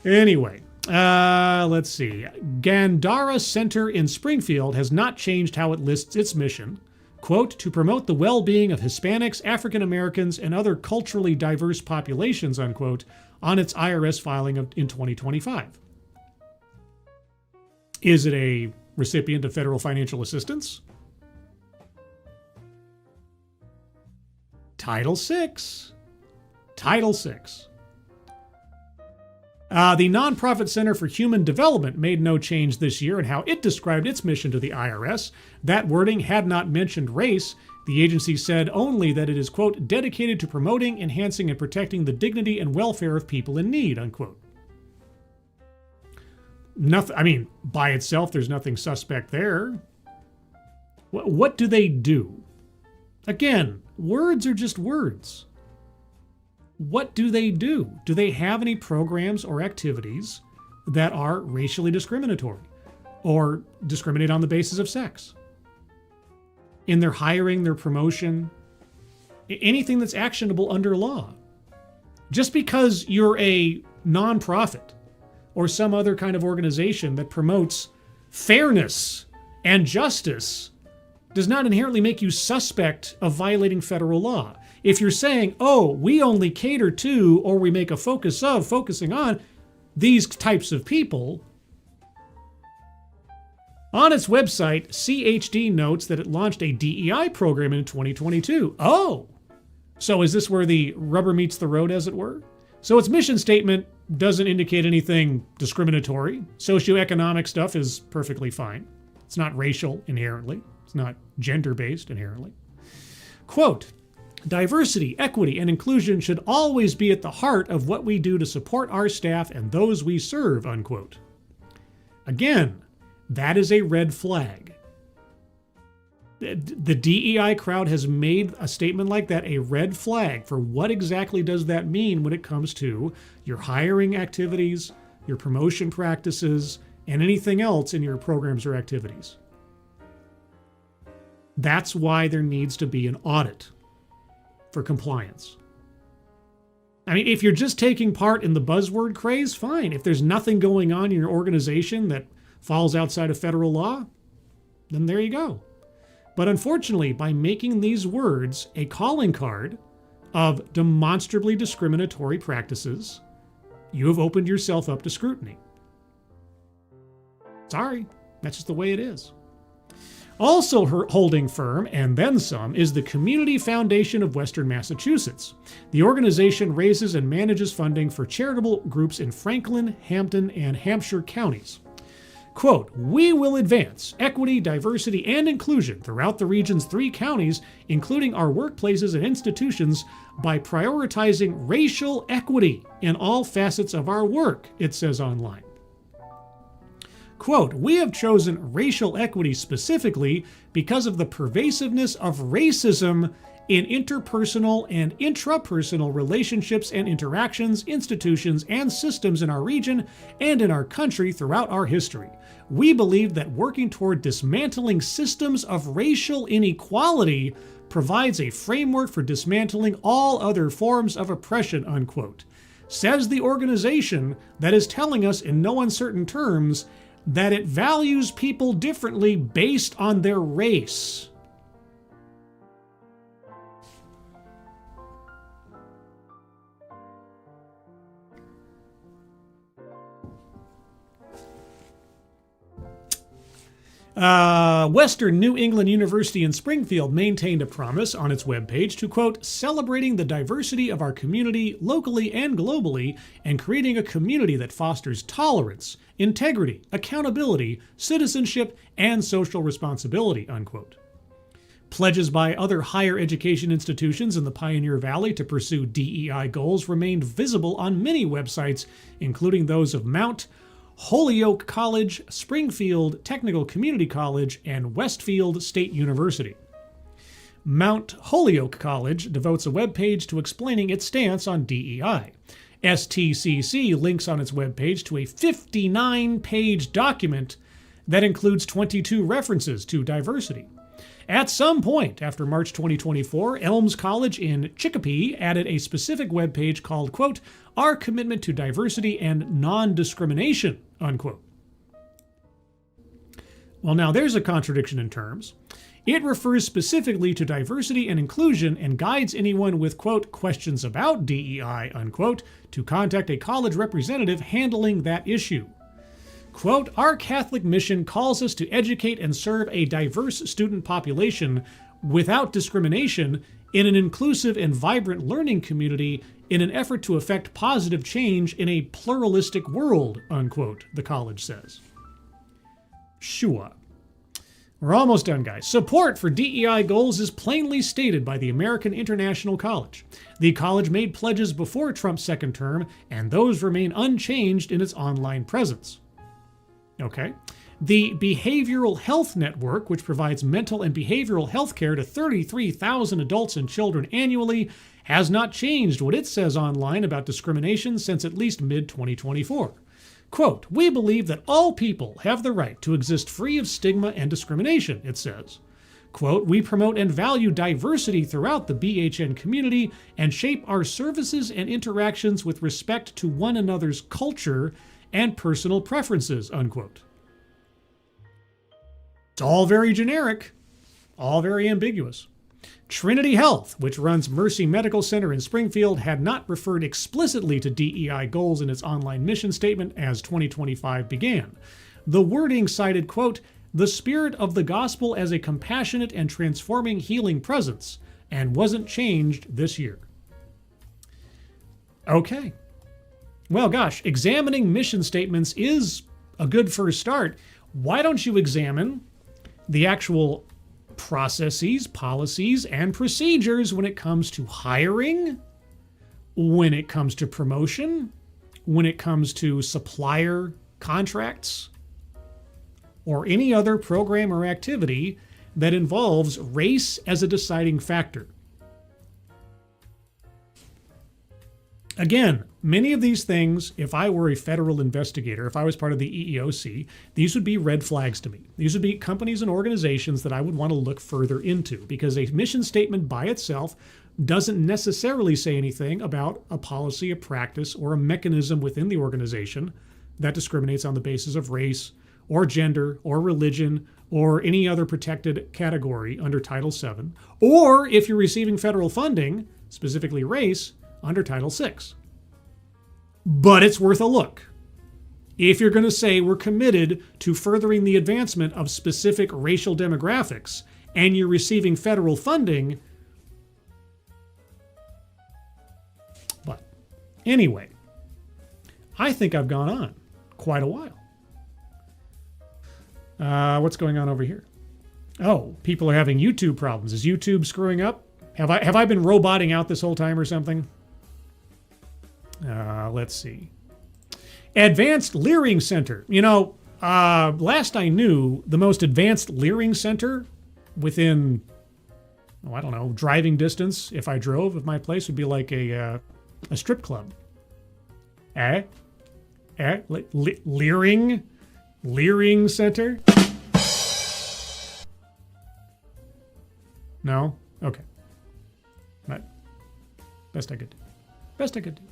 Speaker 1: Anyway, let's see. Gandara Center in Springfield has not changed how it lists its mission. Quote, to promote the well-being of Hispanics, African Americans, and other culturally diverse populations, unquote, on its IRS filing in 2025. Is it a recipient of federal financial assistance? Title VI. Title VI. The Nonprofit Center for Human Development made no change this year in how it described its mission to the IRS. That wording had not mentioned race. The agency said only that it is, quote, dedicated to promoting, enhancing, and protecting the dignity and welfare of people in need, unquote. Nothing, I mean, by itself, there's nothing suspect there. What do they do? Again, words are just words. What do they do? Do they have any programs or activities that are racially discriminatory or discriminate on the basis of sex? In their hiring, their promotion, anything that's actionable under law. Just because you're a nonprofit or some other kind of organization that promotes fairness and justice does not inherently make you suspect of violating federal law. If you're saying, oh, we only cater to, or we make a focus of, focusing on these types of people. On its website, CHD notes that it launched a DEI program in 2022. Oh, so is this where the rubber meets the road, as it were? So its mission statement doesn't indicate anything discriminatory. Socioeconomic stuff is perfectly fine. It's not racial inherently. It's not gender-based inherently. Quote, diversity, equity, and inclusion should always be at the heart of what we do to support our staff and those we serve, unquote. Again, that is a red flag. The DEI crowd has made a statement like that a red flag for what exactly does that mean when it comes to your hiring activities, your promotion practices, and anything else in your programs or activities. That's why there needs to be an audit for compliance. I mean, if you're just taking part in the buzzword craze, fine. If there's nothing going on in your organization that falls outside of federal law, then there you go. But unfortunately, by making these words a calling card of demonstrably discriminatory practices, you have opened yourself up to scrutiny. Sorry, that's just the way it is. Also holding firm, and then some, is the Community Foundation of Western Massachusetts. The organization raises and manages funding for charitable groups in Franklin, Hampton, and Hampshire counties. Quote, we will advance equity, diversity, and inclusion throughout the region's 3 counties, including our workplaces and institutions, by prioritizing racial equity in all facets of our work, it says online. Quote, we have chosen racial equity specifically because of the pervasiveness of racism in interpersonal and intrapersonal relationships and interactions, institutions, and systems in our region and in our country throughout our history. We believe that working toward dismantling systems of racial inequality provides a framework for dismantling all other forms of oppression, unquote. Says the organization that is telling us in no uncertain terms that it values people differently based on their race. Western New England University in Springfield maintained a promise on its webpage to, quote, celebrating the diversity of our community locally and globally and creating a community that fosters tolerance, integrity, accountability, citizenship, and social responsibility, unquote. Pledges by other higher education institutions in the Pioneer Valley to pursue DEI goals remained visible on many websites, including those of Mount Holyoke College, Springfield Technical Community College, and Westfield State University. Mount Holyoke College devotes a webpage to explaining its stance on DEI. STCC links on its webpage to a 59-page document that includes 22 references to diversity. At some point after March 2024, Elms College in Chicopee added a specific webpage called, quote, our commitment to diversity and non-discrimination, unquote. Well, now there's a contradiction in terms. It refers specifically to diversity and inclusion and guides anyone with, quote, questions about DEI, unquote, to contact a college representative handling that issue. Quote, our Catholic mission calls us to educate and serve a diverse student population without discrimination in an inclusive and vibrant learning community in an effort to effect positive change in a pluralistic world, unquote, the college says. Sure. We're almost done, guys. Support for DEI goals is plainly stated by the American International College. The college made pledges before Trump's second term, and those remain unchanged in its online presence. Okay. The Behavioral Health Network, which provides mental and behavioral health care to 33,000 adults and children annually, has not changed what it says online about discrimination since at least mid-2024. Quote, "We believe that all people have the right to exist free of stigma and discrimination," it says. Quote, "We promote and value diversity throughout the BHN community and shape our services and interactions with respect to one another's culture and personal preferences," unquote. It's all very generic, all very ambiguous. Trinity Health, which runs Mercy Medical Center in Springfield, had not referred explicitly to DEI goals in its online mission statement as 2025 began. The wording cited, quote, "the spirit of the gospel as a compassionate and transforming healing presence," and wasn't changed this year. Okay. Well, gosh, examining mission statements is a good first start. Why don't you examine the actual processes, policies, and procedures when it comes to hiring, when it comes to promotion, when it comes to supplier contracts, or any other program or activity that involves race as a deciding factor? Again, many of these things, if I were a federal investigator, if I was part of the EEOC, these would be red flags to me. These would be companies and organizations that I would want to look further into, because a mission statement by itself doesn't necessarily say anything about a policy, a practice, or a mechanism within the organization that discriminates on the basis of race or gender or religion or any other protected category under Title VII, or if you're receiving federal funding, specifically race, under Title VI. But it's worth a look. If you're going to say we're committed to furthering the advancement of specific racial demographics and you're receiving federal funding. But anyway, I think I've gone on quite a while. What's going on over here? Oh, people are having YouTube problems. Is YouTube screwing up? Have I been roboting out this whole time or something? Let's see. Advanced Leering Center. You know, last I knew, the most advanced Leering Center within, I don't know, driving distance, if I drove of my place, would be like a strip club. Leering Center? No? Okay. Best I could do.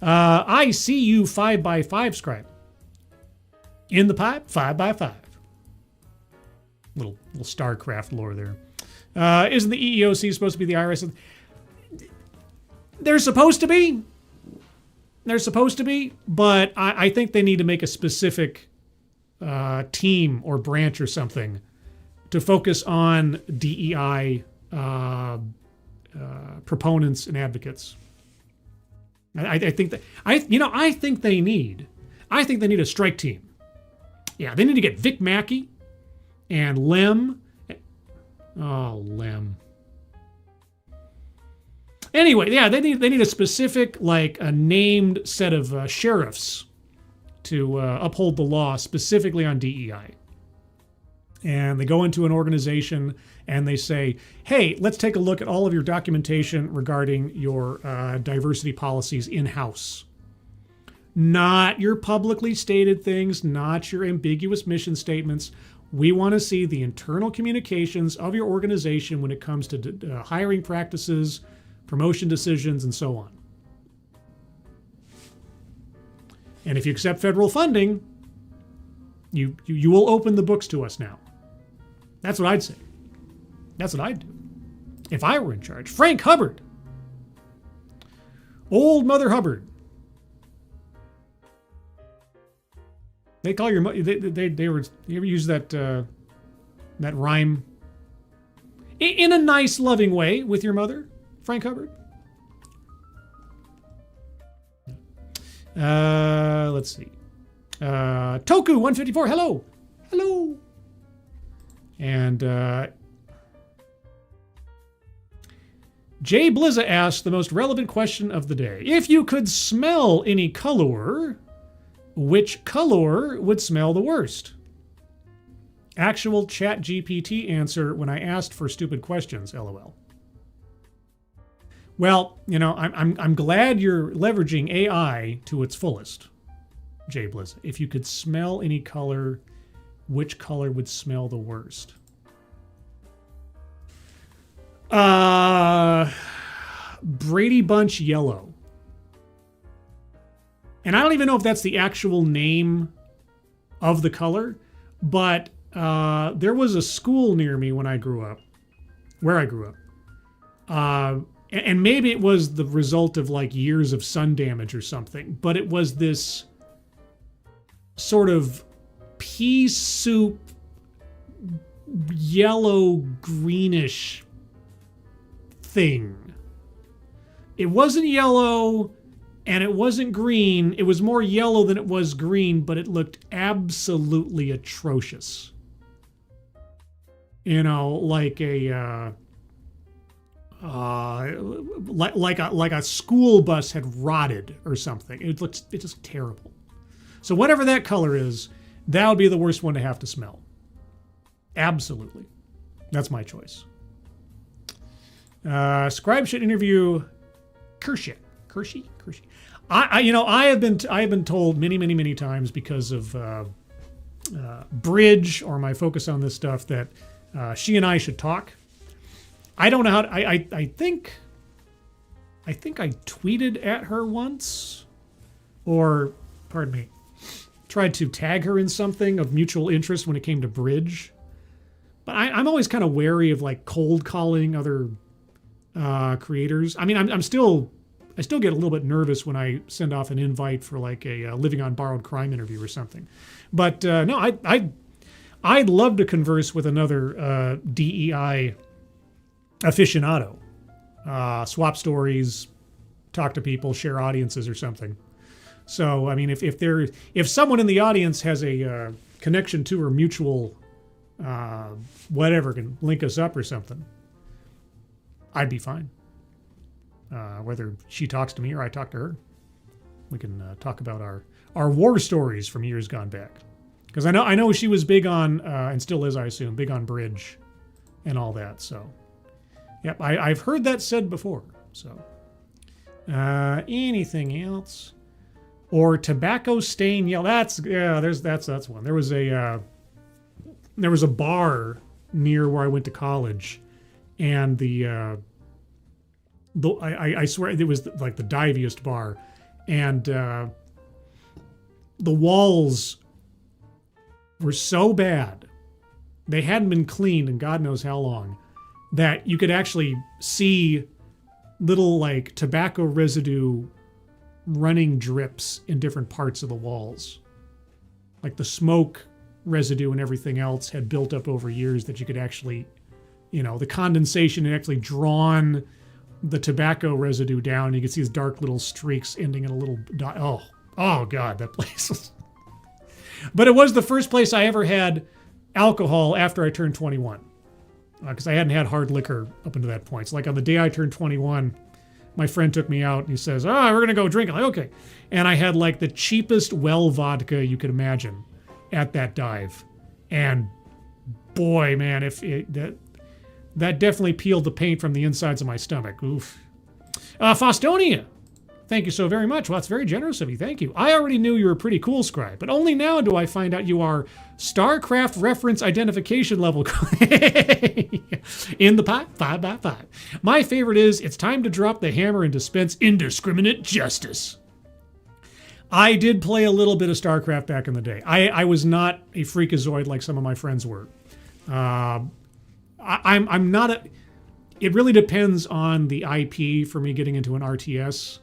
Speaker 1: I see you 5x5 scribe. In the pipe, 5x5. Little StarCraft lore there. Isn't the EEOC supposed to be the IRS? They're supposed to be. But I think they need to make a specific team or branch or something to focus on DEI proponents and advocates. I think they need a strike team. Yeah, they need to get Vic Mackey and Lem. Oh, Lem. Anyway, yeah, they need a specific, like a named set of sheriffs to uphold the law specifically on DEI. And they go into an organization and they say, hey, let's take a look at all of your documentation regarding your diversity policies in-house. Not your publicly stated things, not your ambiguous mission statements. We want to see the internal communications of your organization when it comes to hiring practices, promotion decisions, and so on. And if you accept federal funding, you will open the books to us now. That's what I'd say. That's what I'd do if I were in charge. Frank Hubbard. Old Mother Hubbard. They call your mother. They were. You ever use that rhyme? In a nice, loving way with your mother, Frank Hubbard? Let's see. Toku154, hello. Hello. And Jay Blizza asked the most relevant question of the day. If you could smell any color, which color would smell the worst? Actual chat GPT answer when I asked for stupid questions, LOL. Well, you know, I'm glad you're leveraging AI to its fullest, Jay Blizza. If you could smell any color, which color would smell the worst? Brady Bunch yellow. And I don't even know if that's the actual name of the color, but there was a school near me when I grew up, where I grew up. And maybe it was the result of like years of sun damage or something, but it was this sort of pea soup, yellow greenish thing. It wasn't yellow and it wasn't green. It was more yellow than it was green, but it looked absolutely atrocious. You know, like a like a school bus had rotted or something. It just terrible. So whatever that color is, that would be the worst one to have to smell. Absolutely. That's my choice. Scribe should interview Kershey. I have been told many times because of Bridge or my focus on this stuff that she and I should talk. I don't know how to, I think I tweeted at her once, or pardon me, tried to tag her in something of mutual interest when it came to Bridge. But I'm always kind of wary of like cold calling other creators. I mean, I still get a little bit nervous when I send off an invite for like a Living on Borrowed Crime interview or something. But no, I'd love to converse with another DEI aficionado, swap stories, talk to people, share audiences or something. So I mean, if someone in the audience has a connection to or mutual whatever can link us up or something, I'd be fine. Whether she talks to me or I talk to her, we can talk about our war stories from years gone back. Because I know she was big on and still is, I assume, big on Bridge and all that. So. Yep, I've heard that said before. So, anything else? Or tobacco stain yellow? That's one. There was a bar near where I went to college, and I swear it was like the diviest bar, and the walls were so bad, they hadn't been cleaned in God knows how long, that you could actually see little like tobacco residue running drips in different parts of the walls. Like the smoke residue and everything else had built up over years that you could actually, you know, the condensation had actually drawn the tobacco residue down. You could see these dark little streaks ending in a little oh God, that place was... But it was the first place I ever had alcohol after I turned 21. Because I hadn't had hard liquor up until that point. So like on the day I turned 21, my friend took me out and he says, we're going to go drink. I'm like, okay. And I had like the cheapest well vodka you could imagine at that dive. And boy, man, that definitely peeled the paint from the insides of my stomach. Oof. Fostonia, thank you so very much. Well, that's very generous of you. Thank you. I already knew you were a pretty cool scribe, but only now do I find out you are StarCraft reference identification level in the pot 5x5. My favorite is, it's time to drop the hammer and dispense indiscriminate justice. I did play a little bit of StarCraft back in the day. I was not a freakazoid like some of my friends were. I'm not a... It really depends on the IP for me getting into an RTS.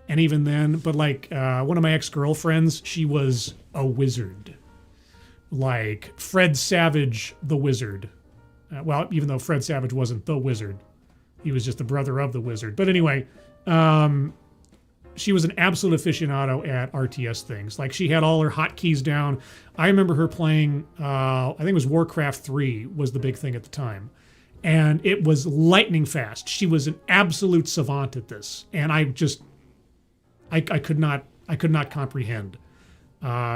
Speaker 1: And even then, but like one of my ex-girlfriends, she was a wizard. Like Fred Savage, the wizard. Well, even though Fred Savage wasn't the wizard, he was just the brother of the wizard. But anyway, she was an absolute aficionado at RTS things. Like, she had all her hotkeys down. I remember her playing, I think it was Warcraft 3 was the big thing at the time. And it was lightning fast. She was an absolute savant at this. And I could not comprehend.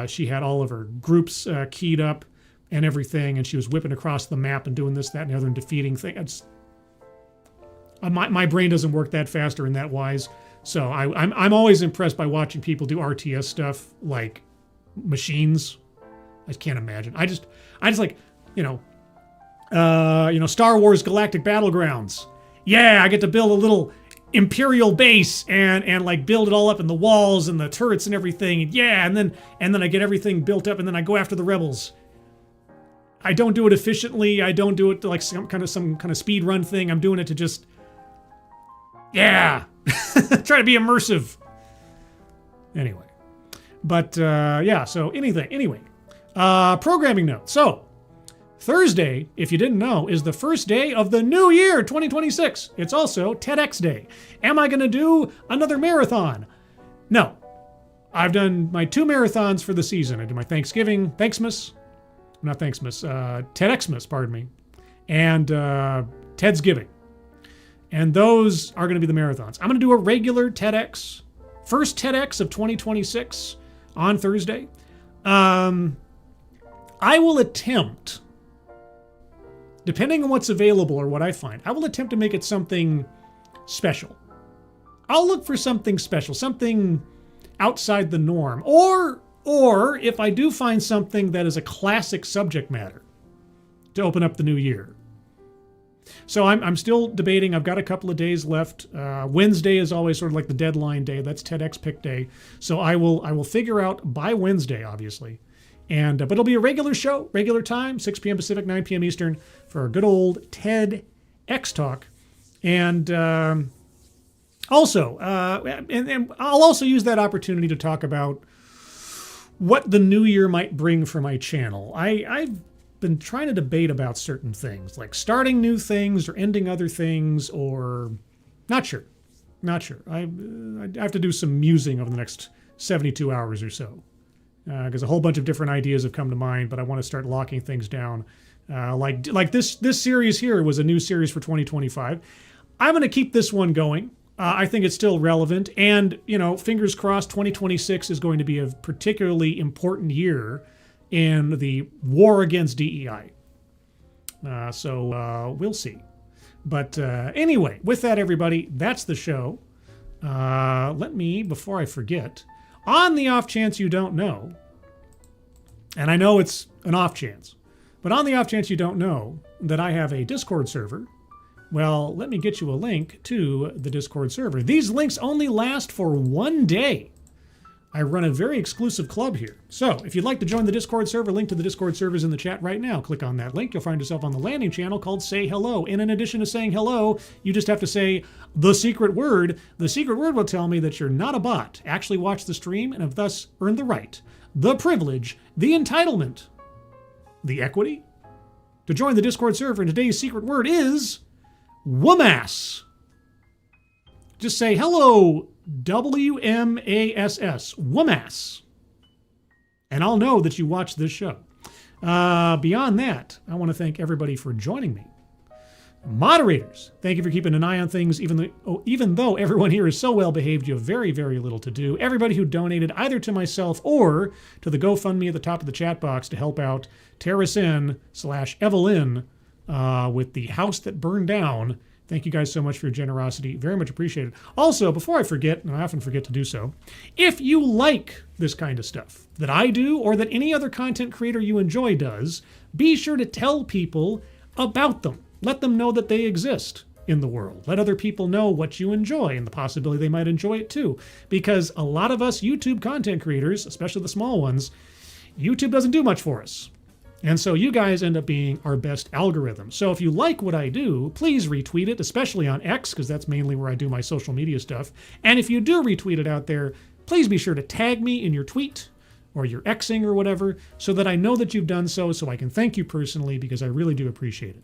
Speaker 1: She had all of her groups keyed up and everything, and she was whipping across the map and doing this, that, and the other, and defeating things. My brain doesn't work that fast or in that wise. So I'm always impressed by watching people do RTS stuff like machines. I can't imagine. I just like, Star Wars Galactic Battlegrounds. Yeah, I get to build a little Imperial base and like build it all up in the walls and the turrets and everything. Yeah, and then I get everything built up and then I go after the rebels. I don't do it efficiently. I don't do it to like some kind of speed run thing. I'm doing it to just, yeah, try to be immersive. Anyway, but so anyway, programming note. So Thursday, if you didn't know, is the first day of the new year, 2026. It's also TEDx Day. Am I going to do another marathon? No. I've done my 2 marathons for the season. I did my TEDxmas, pardon me, and TEDsgiving. And those are going to be the marathons. I'm going to do a regular TEDx, first TEDx of 2026 on Thursday. I will attempt, depending on what's available or what I find, I will attempt to make it something special. I'll look for something special, something outside the norm. Or if I do find something that is a classic subject matter to open up the new year. So I'm still debating. I've got a couple of days left. Wednesday is always sort of like the deadline day. That's TEDx Pick Day. So I will figure out by Wednesday, obviously. And but it'll be a regular show, regular time, 6 p.m. Pacific, 9 p.m. Eastern, for a good old TEDx talk. And also, and I'll also use that opportunity to talk about what the new year might bring for my channel. I've been trying to debate about certain things, like starting new things or ending other things, or not sure. I have to do some musing over the next 72 hours or so. Because a whole bunch of different ideas have come to mind, but I want to start locking things down. Like this series here was a new series for 2025. I'm going to keep this one going. I think it's still relevant, and fingers crossed, 2026 is going to be a particularly important year in the war against D.E.I. So we'll see. But anyway, with that, everybody, that's the show. Let me, before I forget, on the off chance you don't know, and I know it's an off chance, but on the off chance you don't know that I have a Discord server, well, let me get you a link to the Discord server. These links only last for 1 day. I run a very exclusive club here. So if you'd like to join the Discord server, link to the Discord server is in the chat right now. Click on that link. You'll find yourself on the landing channel called Say Hello. And in addition to saying hello, you just have to say the secret word. The secret word will tell me that you're not a bot. Actually watch the stream and have thus earned the right, the privilege, the entitlement, the equity to join the Discord server. And today's secret word is WMASS. Just say hello, WMASS, WMASS. And I'll know that you watched this show. Beyond that, I want to thank everybody for joining me. Moderators, thank you for keeping an eye on things, even though everyone here is so well behaved, you have very, very little to do. Everybody who donated either to myself or to the GoFundMe at the top of the chat box to help out Terracin/Evelyn with the house that burned down. Thank you guys so much for your generosity. Very much appreciated. Also, before I forget, and I often forget to do so, if you like this kind of stuff that I do or that any other content creator you enjoy does, be sure to tell people about them. Let them know that they exist in the world. Let other people know what you enjoy and the possibility they might enjoy it too. Because a lot of us YouTube content creators, especially the small ones, YouTube doesn't do much for us. And so you guys end up being our best algorithm. So if you like what I do, please retweet it, especially on X, because that's mainly where I do my social media stuff. And if you do retweet it out there, please be sure to tag me in your tweet or your Xing or whatever, so that I know that you've done so I can thank you personally, because I really do appreciate it.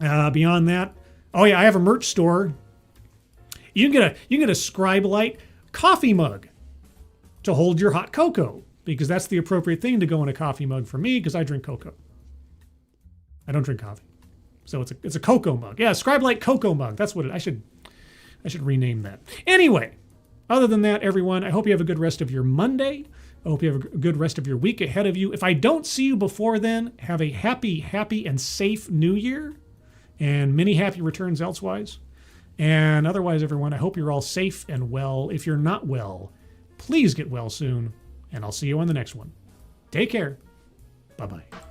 Speaker 1: Beyond that, oh yeah, I have a merch store. You can get a Scribe Light coffee mug to hold your hot cocoa, because that's the appropriate thing to go in a coffee mug for me, because I drink cocoa. I don't drink coffee. So it's a cocoa mug. Yeah, Scribe Light cocoa mug. That's what I should rename that. Anyway, other than that, everyone, I hope you have a good rest of your Monday. I hope you have a good rest of your week ahead of you. If I don't see you before then, have a happy, and safe New Year, and many happy returns elsewise. And otherwise, everyone, I hope you're all safe and well. If you're not well, please get well soon, and I'll see you on the next one. Take care. Bye-bye.